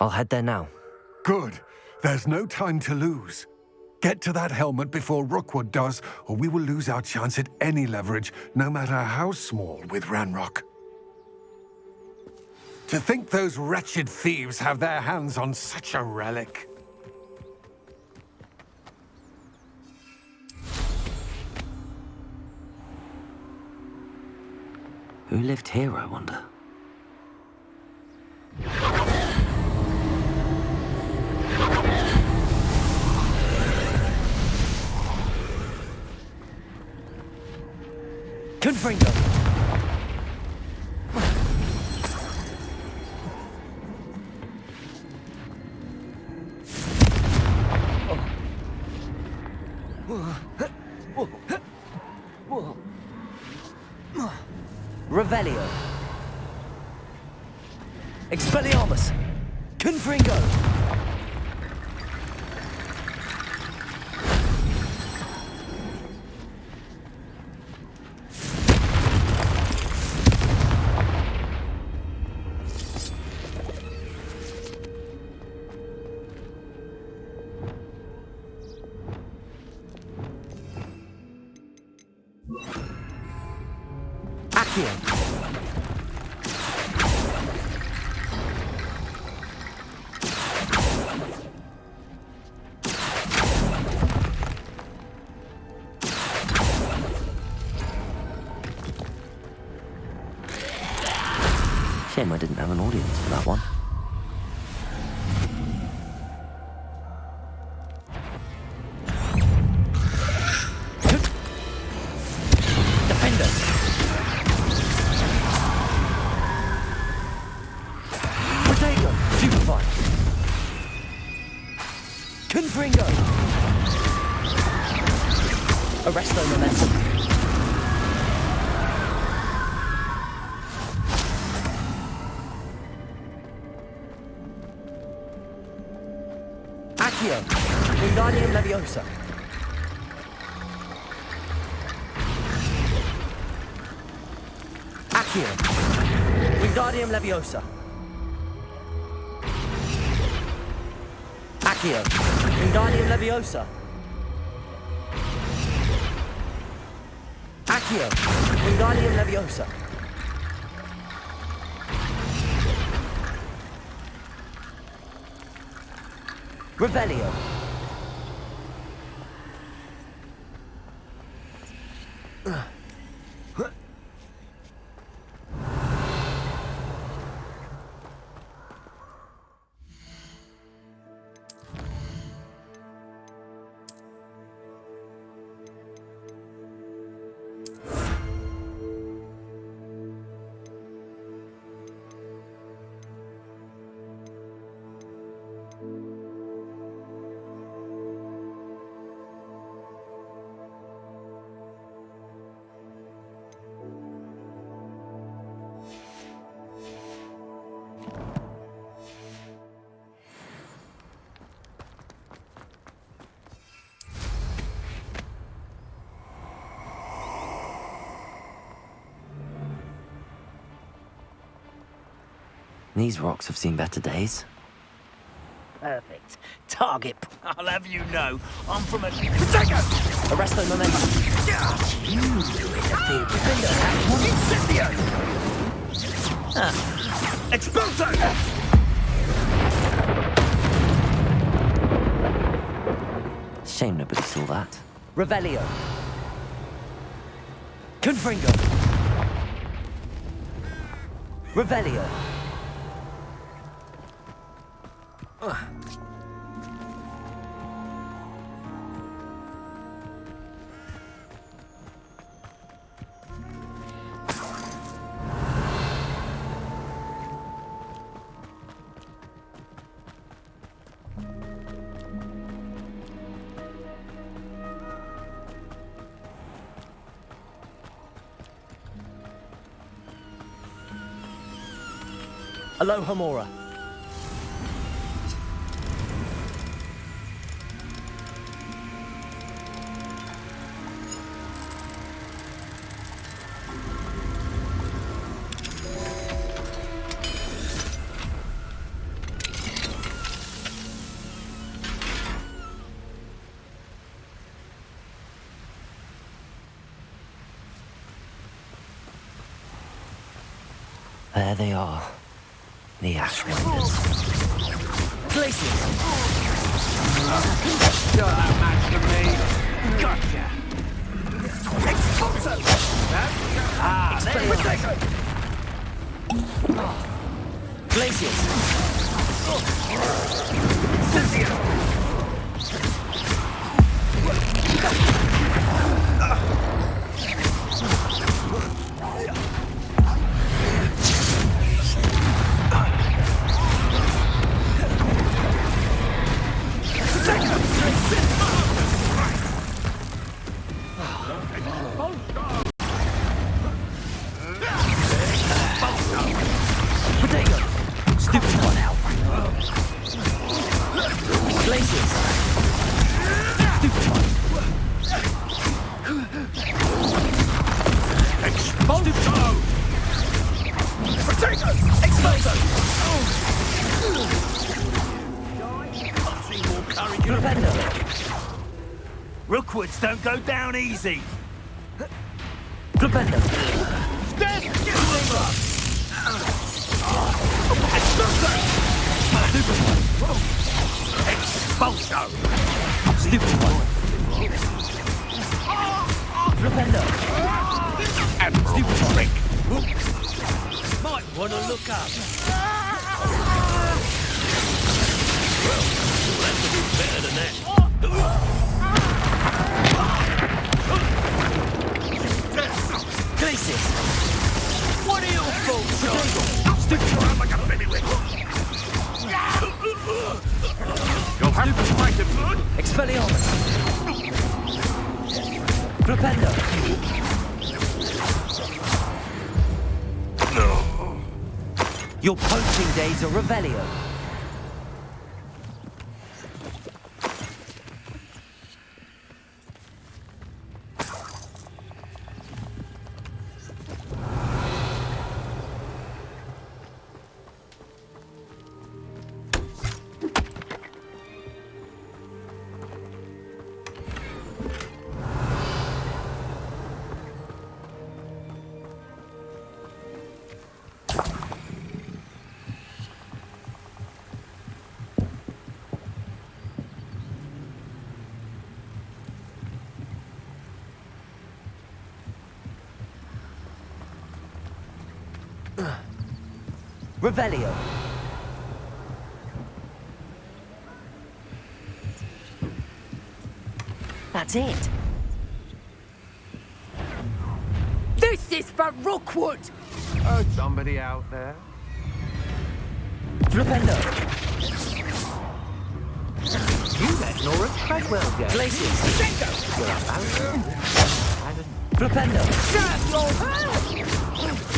I'll head there now. Good. There's no time to lose. Get to that helmet before Rookwood does, or we will lose our chance at any leverage, no matter how small, with Ranrock. To think those wretched thieves have their hands on such a relic. Who lived here, I wonder? Confringo! Revelio. Expelliarmus. Confringo. Accio. Shame I didn't have an audience for that one. Defender! Potato! Supervise! Confringo! Arresto momentum! Wingardium Leviosa. Accio. Wingardium Leviosa. Accio. Wingardium Leviosa. Accio. Wingardium Leviosa. Revelio. These rocks have seen better days. Perfect. Target. I'll have you know, I'm from a... Potato! Arresto momentum. You interfered with Incendio! Expulso! Shame nobody saw that. Revelio. Confringo. Revelio. Aloha Mora. There they are. The Ash Wonders. Glaciers! Still that match for me. Gotcha! Expulso! Potato! Glaciers! Incendio! Rookwoods don't go down easy. Flipendo. Death Stupid one. Expulso! Stupid one. Flipendo. Admirable trick! Might want to look up. Well, you'll have to do better than that. Glacis. What are your thoughts, John? Stupid one like a pennywig! You'll have to fight him, good? Expelliarmus. Flipendo. No. Your poaching days are Revelio. Revelio. That's it. This is for Rookwood! Somebody out there? Flipendo. You let Nora Treadwell go. Glacis. You're about Flipendo. Grab your hand!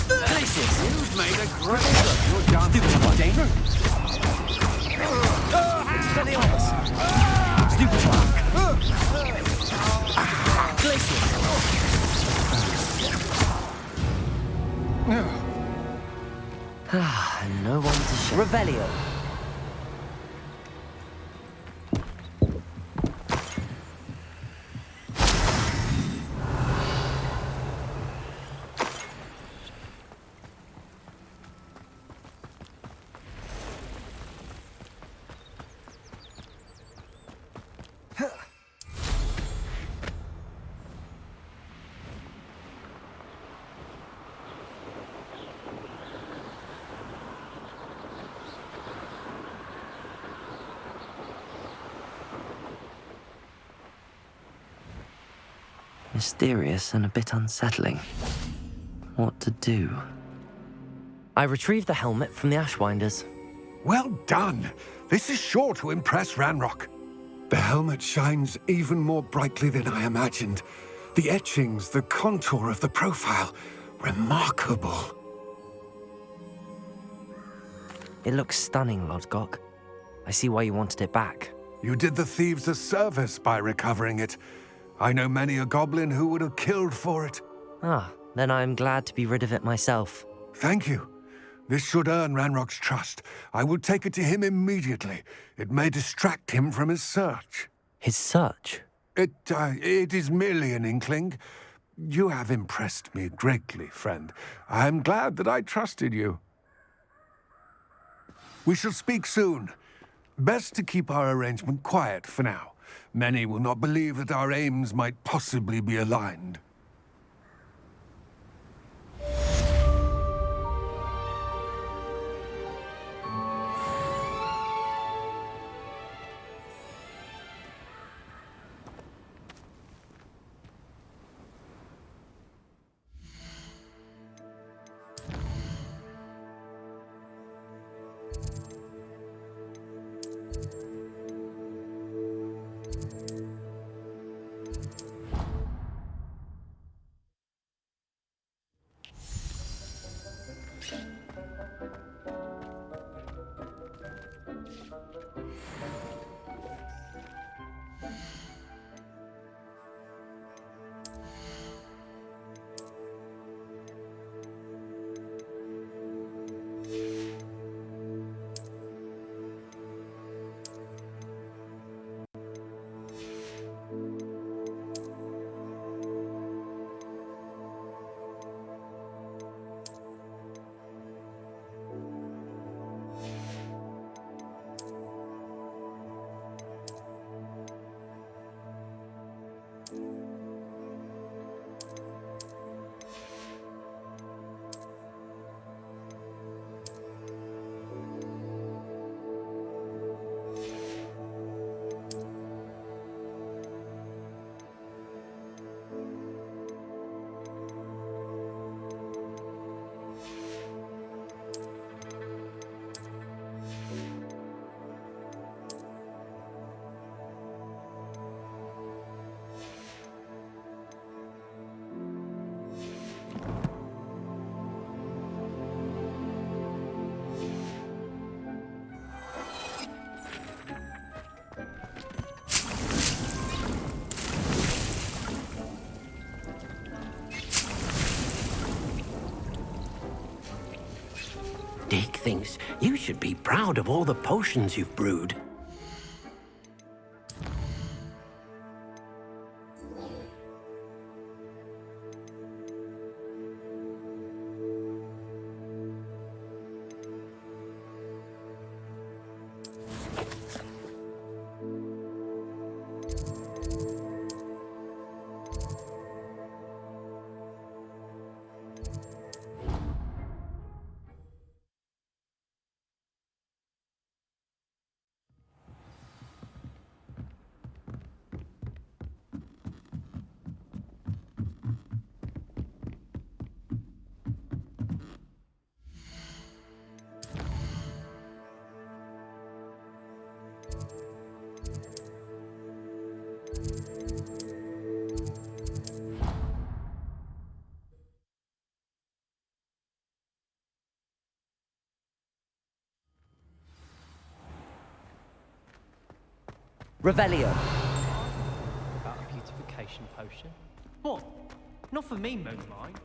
Glacis. You've made a great look. You're done. Stupid one. Danger. Expelliarmus. Stupid one. Glacis. No one to show. Revelio. Mysterious and a bit unsettling. What to do? I retrieved the helmet from the Ashwinders. Well done. This is sure to impress Ranrock. The helmet shines even more brightly than I imagined. The etchings, the contour of the profile. Remarkable. It looks stunning, Lodgok. I see why you wanted it back. You did the thieves a service by recovering it. I know many a goblin who would have killed for it. Ah, then I am glad to be rid of it myself. Thank you. This should earn Ranrock's trust. I will take it to him immediately. It may distract him from his search. His search? It is merely an inkling. You have impressed me greatly, friend. I am glad that I trusted you. We shall speak soon. Best to keep our arrangement quiet for now. Many will not believe that our aims might possibly be aligned. Vic thinks you should be proud of all the potions you've brewed. Revelio. About a beautification potion? What? Not for me, Moonlight.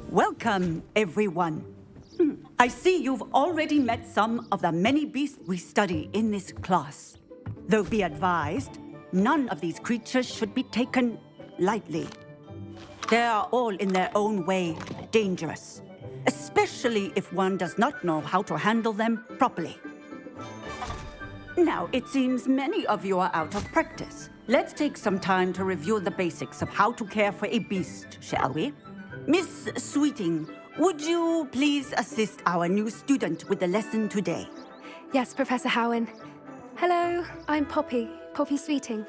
Welcome, everyone. I see you've already met some of the many beasts we study in this class. Though be advised, none of these creatures should be taken lightly. They are all in their own way dangerous, especially if one does not know how to handle them properly. Now, it seems many of you are out of practice. Let's take some time to review the basics of how to care for a beast, shall we? Miss Sweeting, would you please assist our new student with the lesson today? Yes, Professor Howen. Hello, I'm Poppy Sweeting.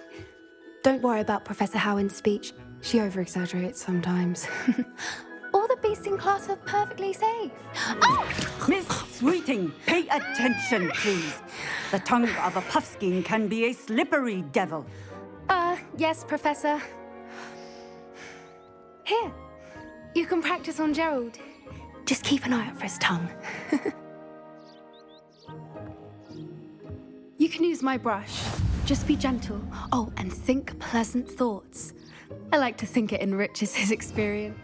Don't worry about Professor Howen's speech. She over-exaggerates sometimes. All the beasts in class are perfectly safe. Oh! Miss Sweeting, pay attention, please. The tongue of a puffskein can be a slippery devil. Yes, Professor. Here, you can practice on Gerald. Just keep an eye out for his tongue. You can use my brush. Just be gentle. Oh, and think pleasant thoughts. I like to think it enriches his experience.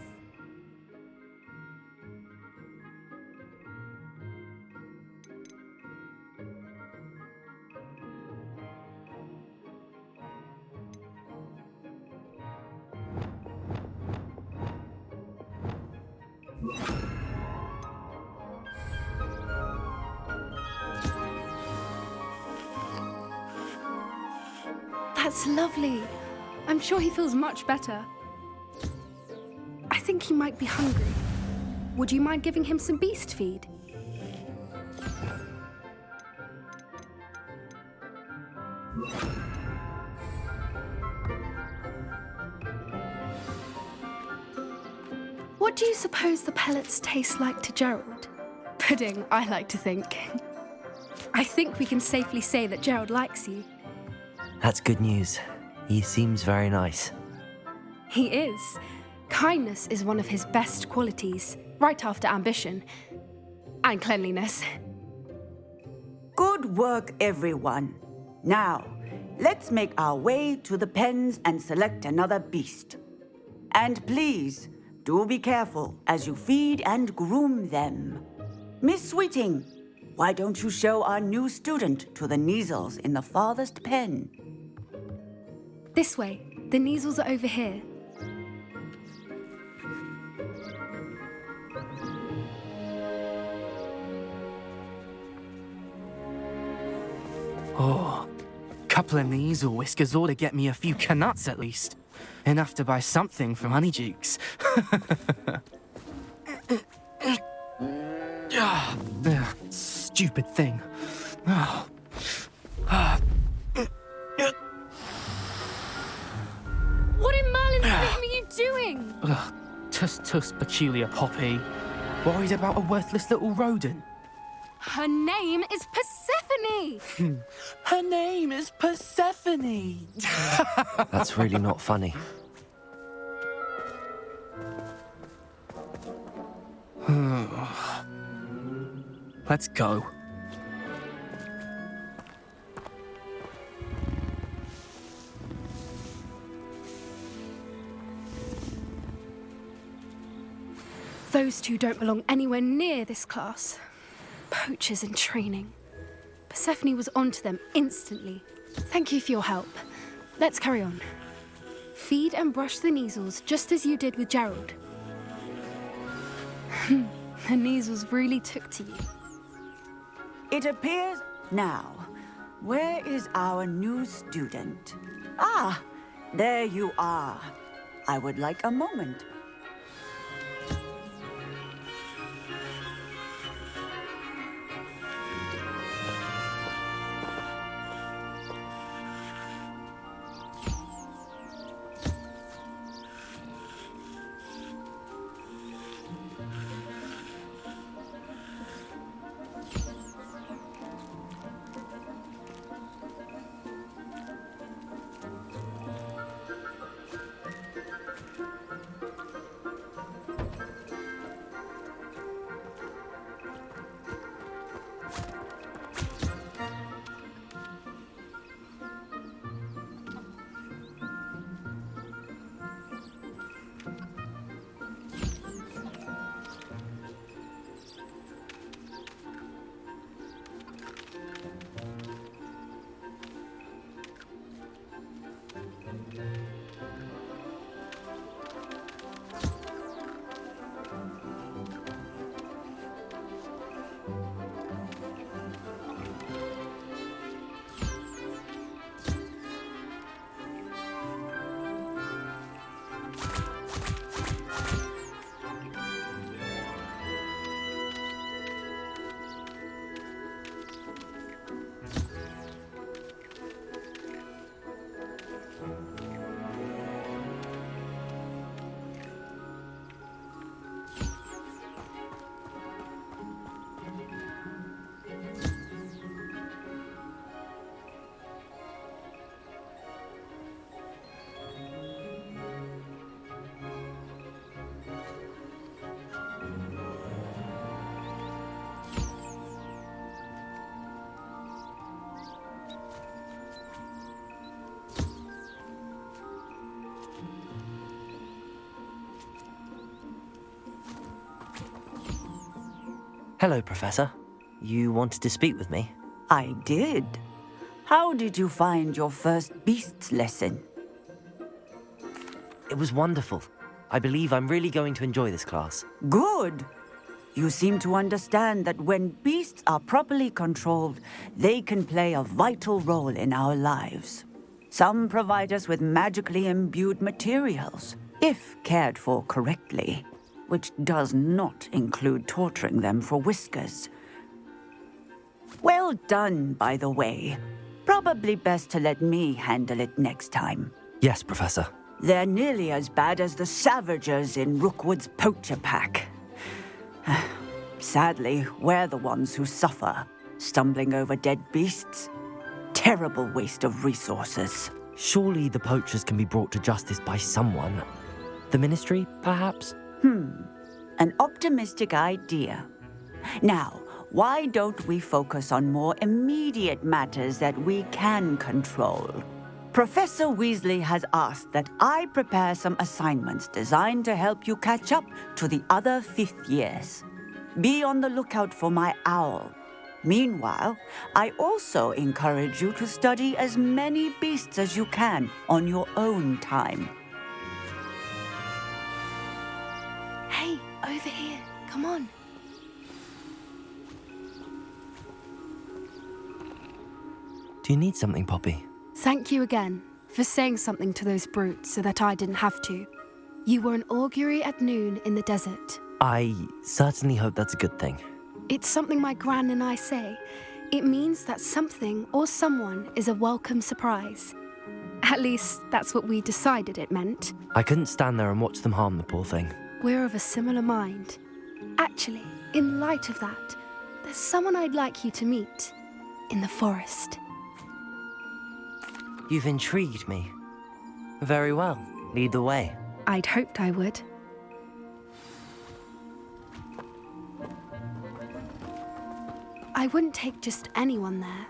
That's lovely. I'm sure he feels much better. I think he might be hungry. Would you mind giving him some beast feed? What do you suppose the pellets taste like to Gerald? Pudding, I like to think. I think we can safely say that Gerald likes you. That's good news. He seems very nice. He is. Kindness is one of his best qualities, right after ambition. And cleanliness. Good work, everyone. Now, let's make our way to the pens and select another beast. And please, do be careful as you feed and groom them. Miss Sweeting, why don't you show our new student to the Neasels in the farthest pen? This way. The Neasels are over here. Oh, couple of Neasel whiskers ought to get me a few canuts at least. Enough to buy something from Honeydukes. Stupid thing. Oh. What in Merlin's name are you doing? Tuss, peculiar Poppy. Worried about a worthless little rodent. Her name is Persephone! Her name is Persephone! That's really not funny. Let's go. Those two don't belong anywhere near this class. Poachers in training. Persephone was onto them instantly. Thank you for your help. Let's carry on. Feed and brush the Neasels just as you did with Gerald. The Neasels really took to you. It appears now. Where is our new student? Ah, there you are. I would like a moment. Hello, Professor. You wanted to speak with me? I did. How did you find your first beasts lesson? It was wonderful. I believe I'm really going to enjoy this class. Good. You seem to understand that when beasts are properly controlled, they can play a vital role in our lives. Some provide us with magically imbued materials, if cared for correctly, which does not include torturing them for whiskers. Well done, by the way. Probably best to let me handle it next time. Yes, Professor. They're nearly as bad as the Savagers in Rookwood's poacher pack. Sadly, we're the ones who suffer, stumbling over dead beasts. Terrible waste of resources. Surely the poachers can be brought to justice by someone. The Ministry, perhaps? An optimistic idea. Now, why don't we focus on more immediate matters that we can control? Professor Weasley has asked that I prepare some assignments designed to help you catch up to the other 5th years. Be on the lookout for my owl. Meanwhile, I also encourage you to study as many beasts as you can on your own time. Hey, over here. Come on. Do you need something, Poppy? Thank you again for saying something to those brutes so that I didn't have to. You were an augury at noon in the desert. I certainly hope that's a good thing. It's something my gran and I say. It means that something or someone is a welcome surprise. At least, that's what we decided it meant. I couldn't stand there and watch them harm the poor thing. We're of a similar mind. Actually, in light of that, there's someone I'd like you to meet. In the forest. You've intrigued me. Very well. Lead the way. I'd hoped I would. I wouldn't take just anyone there.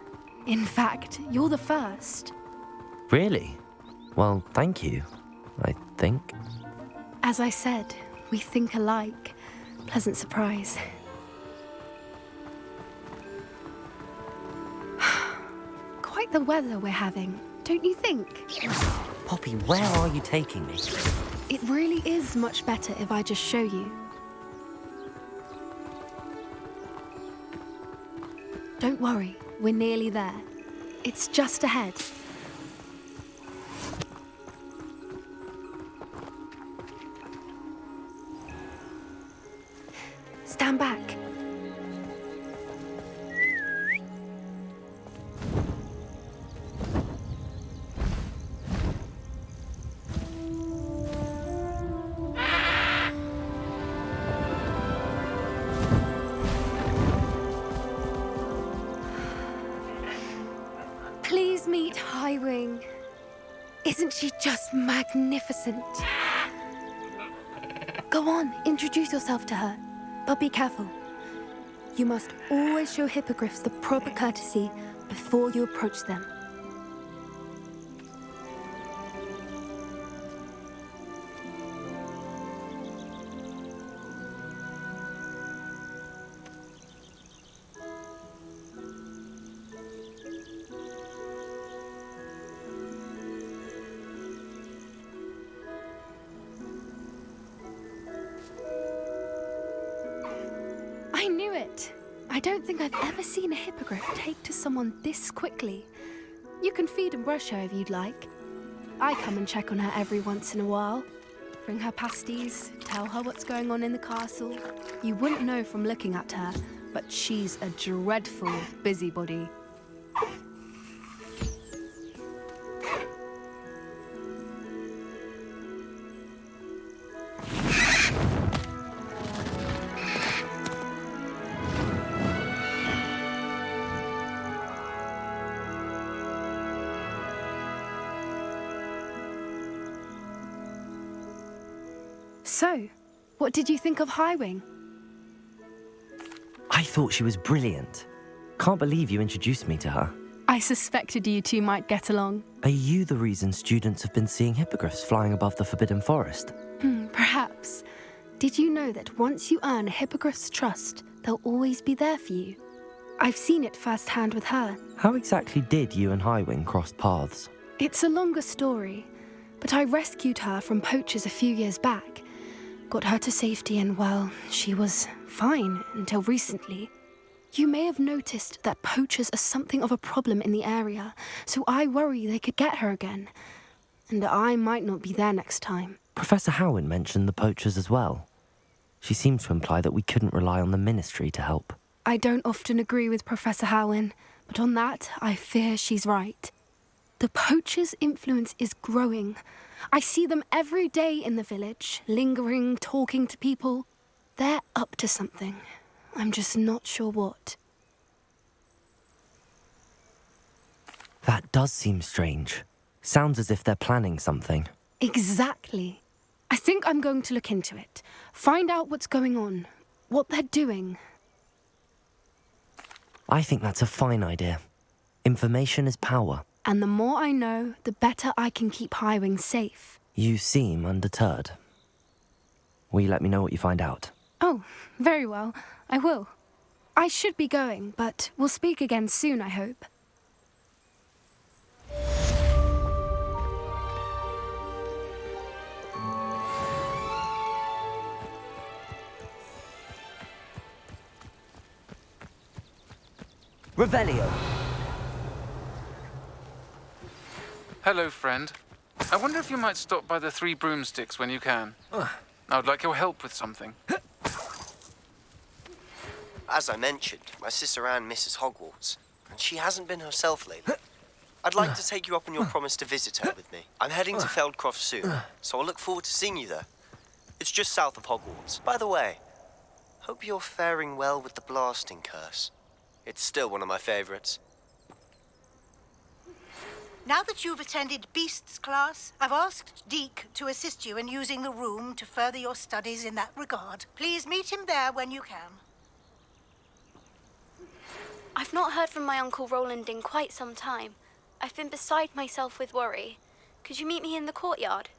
In fact, you're the first. Really? Well, thank you, I think. As I said, we think alike. Pleasant surprise. Quite the weather we're having, don't you think? Poppy, where are you taking me? It really is much better if I just show you. Don't worry, we're nearly there. It's just ahead. Stand back. Please meet Highwing. Isn't she just magnificent? Go on, introduce yourself to her. But be careful. You must always show hippogriffs the proper courtesy before you approach them. I knew it! I don't think I've ever seen a hippogriff take to someone this quickly. You can feed and brush her if you'd like. I come and check on her every once in a while. Bring her pasties, tell her what's going on in the castle. You wouldn't know from looking at her, but she's a dreadful busybody. So, what did you think of Highwing? I thought she was brilliant. Can't believe you introduced me to her. I suspected you two might get along. Are you the reason students have been seeing hippogriffs flying above the Forbidden Forest? Perhaps. Did you know that once you earn a hippogriff's trust, they'll always be there for you? I've seen it firsthand with her. How exactly did you and Highwing cross paths? It's a longer story, but I rescued her from poachers a few years back. Got her to safety and, well, she was fine until recently. You may have noticed that poachers are something of a problem in the area, so I worry they could get her again. And I might not be there next time. Professor Howin mentioned the poachers as well. She seemed to imply that we couldn't rely on the ministry to help. I don't often agree with Professor Howin, but on that, I fear she's right. The poachers' influence is growing. I see them every day in the village, lingering, talking to people. They're up to something. I'm just not sure what. That does seem strange. Sounds as if they're planning something. Exactly. I think I'm going to look into it. Find out what's going on, what they're doing. I think that's a fine idea. Information is power. And the more I know, the better I can keep Highwing safe. You seem undeterred. Will you let me know what you find out? Oh, very well. I will. I should be going, but we'll speak again soon, I hope. Revelio. Hello, friend. I wonder if you might stop by the Three Broomsticks when you can. I would like your help with something. As I mentioned, my sister Anne misses Hogwarts, and she hasn't been herself lately. I'd like to take you up on your promise to visit her with me. I'm heading to Feldcroft soon, so I'll look forward to seeing you there. It's just south of Hogwarts. By the way, hope you're faring well with the blasting curse. It's still one of my favorites. Now that you've attended Beasts class, I've asked Deke to assist you in using the room to further your studies in that regard. Please meet him there when you can. I've not heard from my Uncle Roland in quite some time. I've been beside myself with worry. Could you meet me in the courtyard?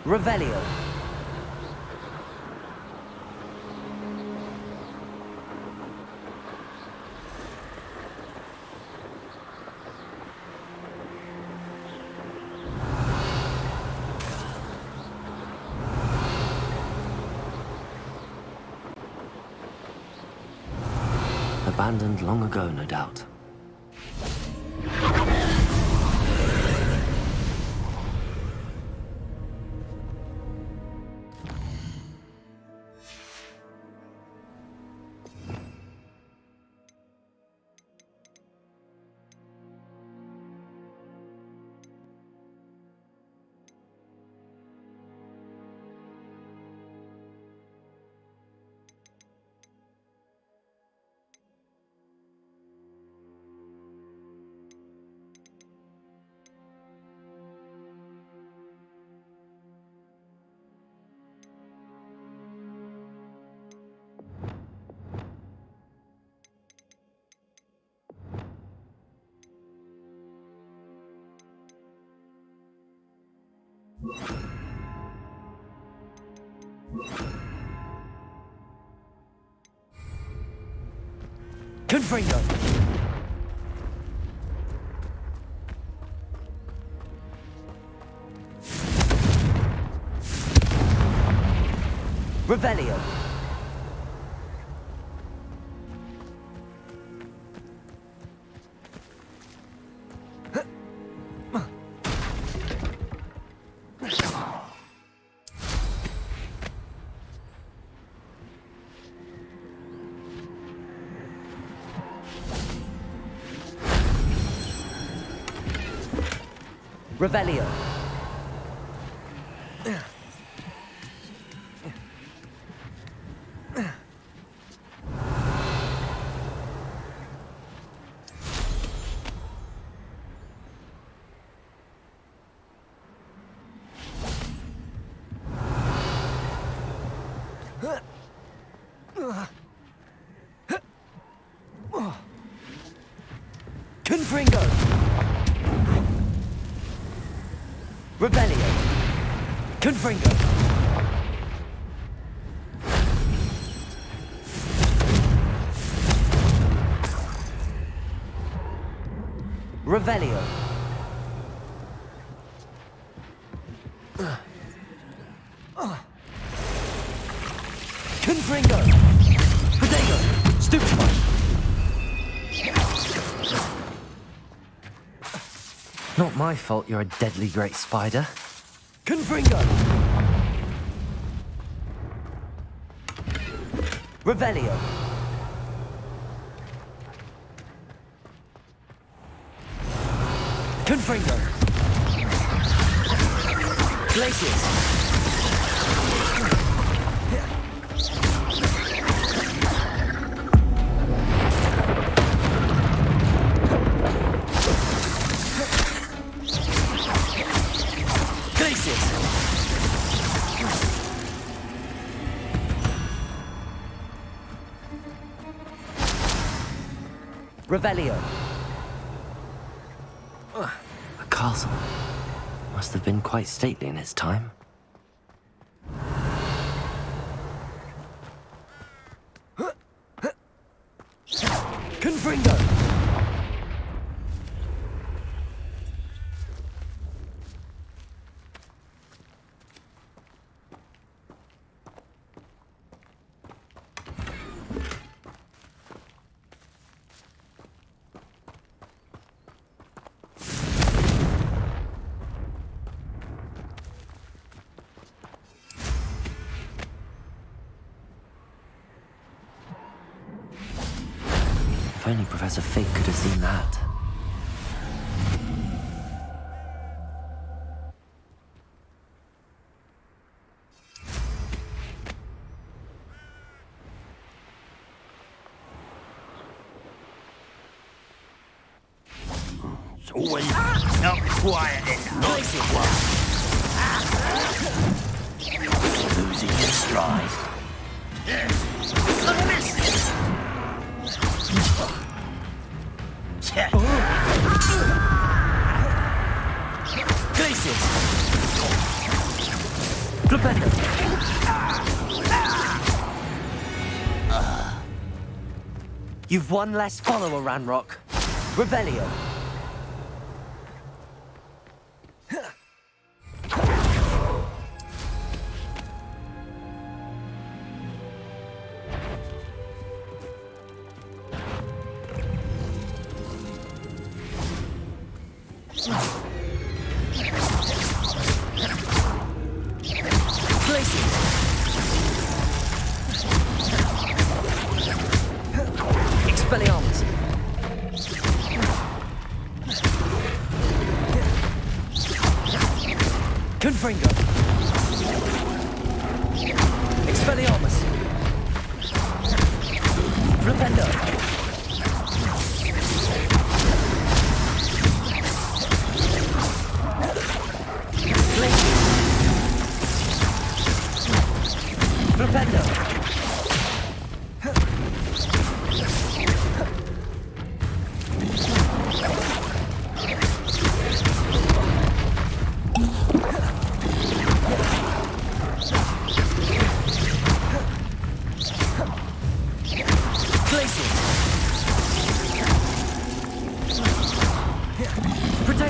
Revelio. Abandoned long ago, no doubt. Confringo. Revelio. Revelio. Confringo. Revelio. Confringo. Revelio. Confringo. Protego. Stupefy. Not my fault you're a deadly great spider. Confringo! Revelio. Confringo. Glaciers. Revelio. A castle. Must have been quite stately in its time. Confringo. If only Professor Fig could have seen that. It's always not quiet enough. Losing your stride. Look at this! Glaciers! Flipendo! You've one less follower, Ranrock. Revelio. Expelliarmus. Confringo. Expelliarmus. Flipendo. Flipendo.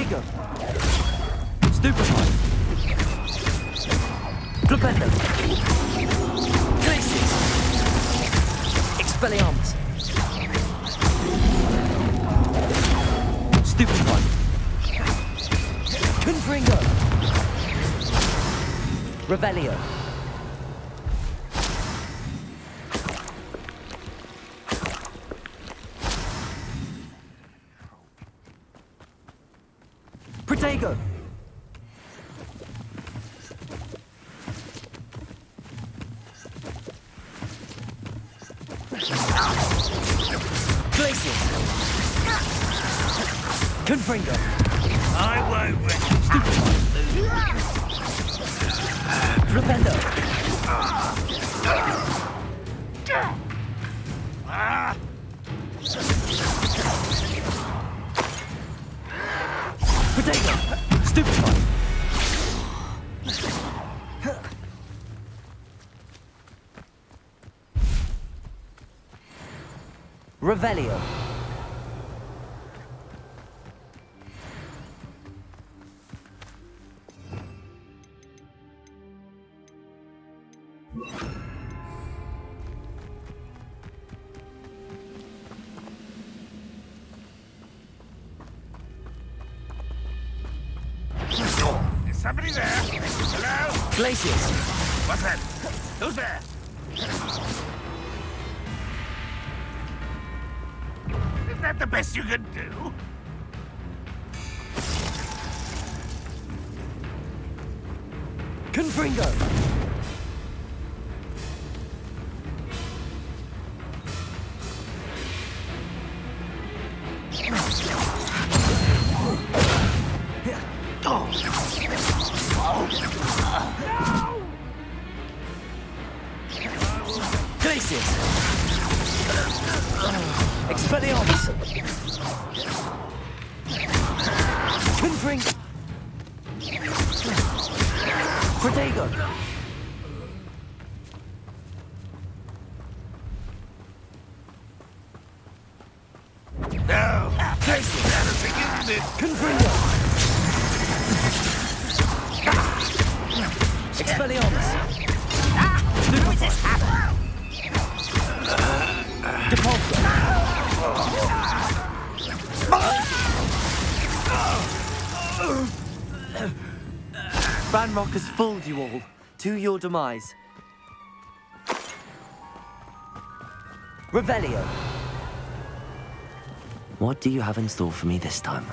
Protego! Stupefy! Flipendo! Glacius! Expelliarmus! Stupefy! Confringo! Revelio! Protego! Glacius! Confringo! I won't win. Flipendo! Potato! Stupefy! Revelio! Is somebody there? Hello? Glacius! What's that? Who's there? Is that the best you can do? Confringo! Glacius! Expelliarmus! Confringo! Protego! No! Glacius! That is isn't it? Confringo! Expelliarmus! Who is this happen? Depulso! Ranrock has fooled you all, to your demise. Revelio! What do you have in store for me this time?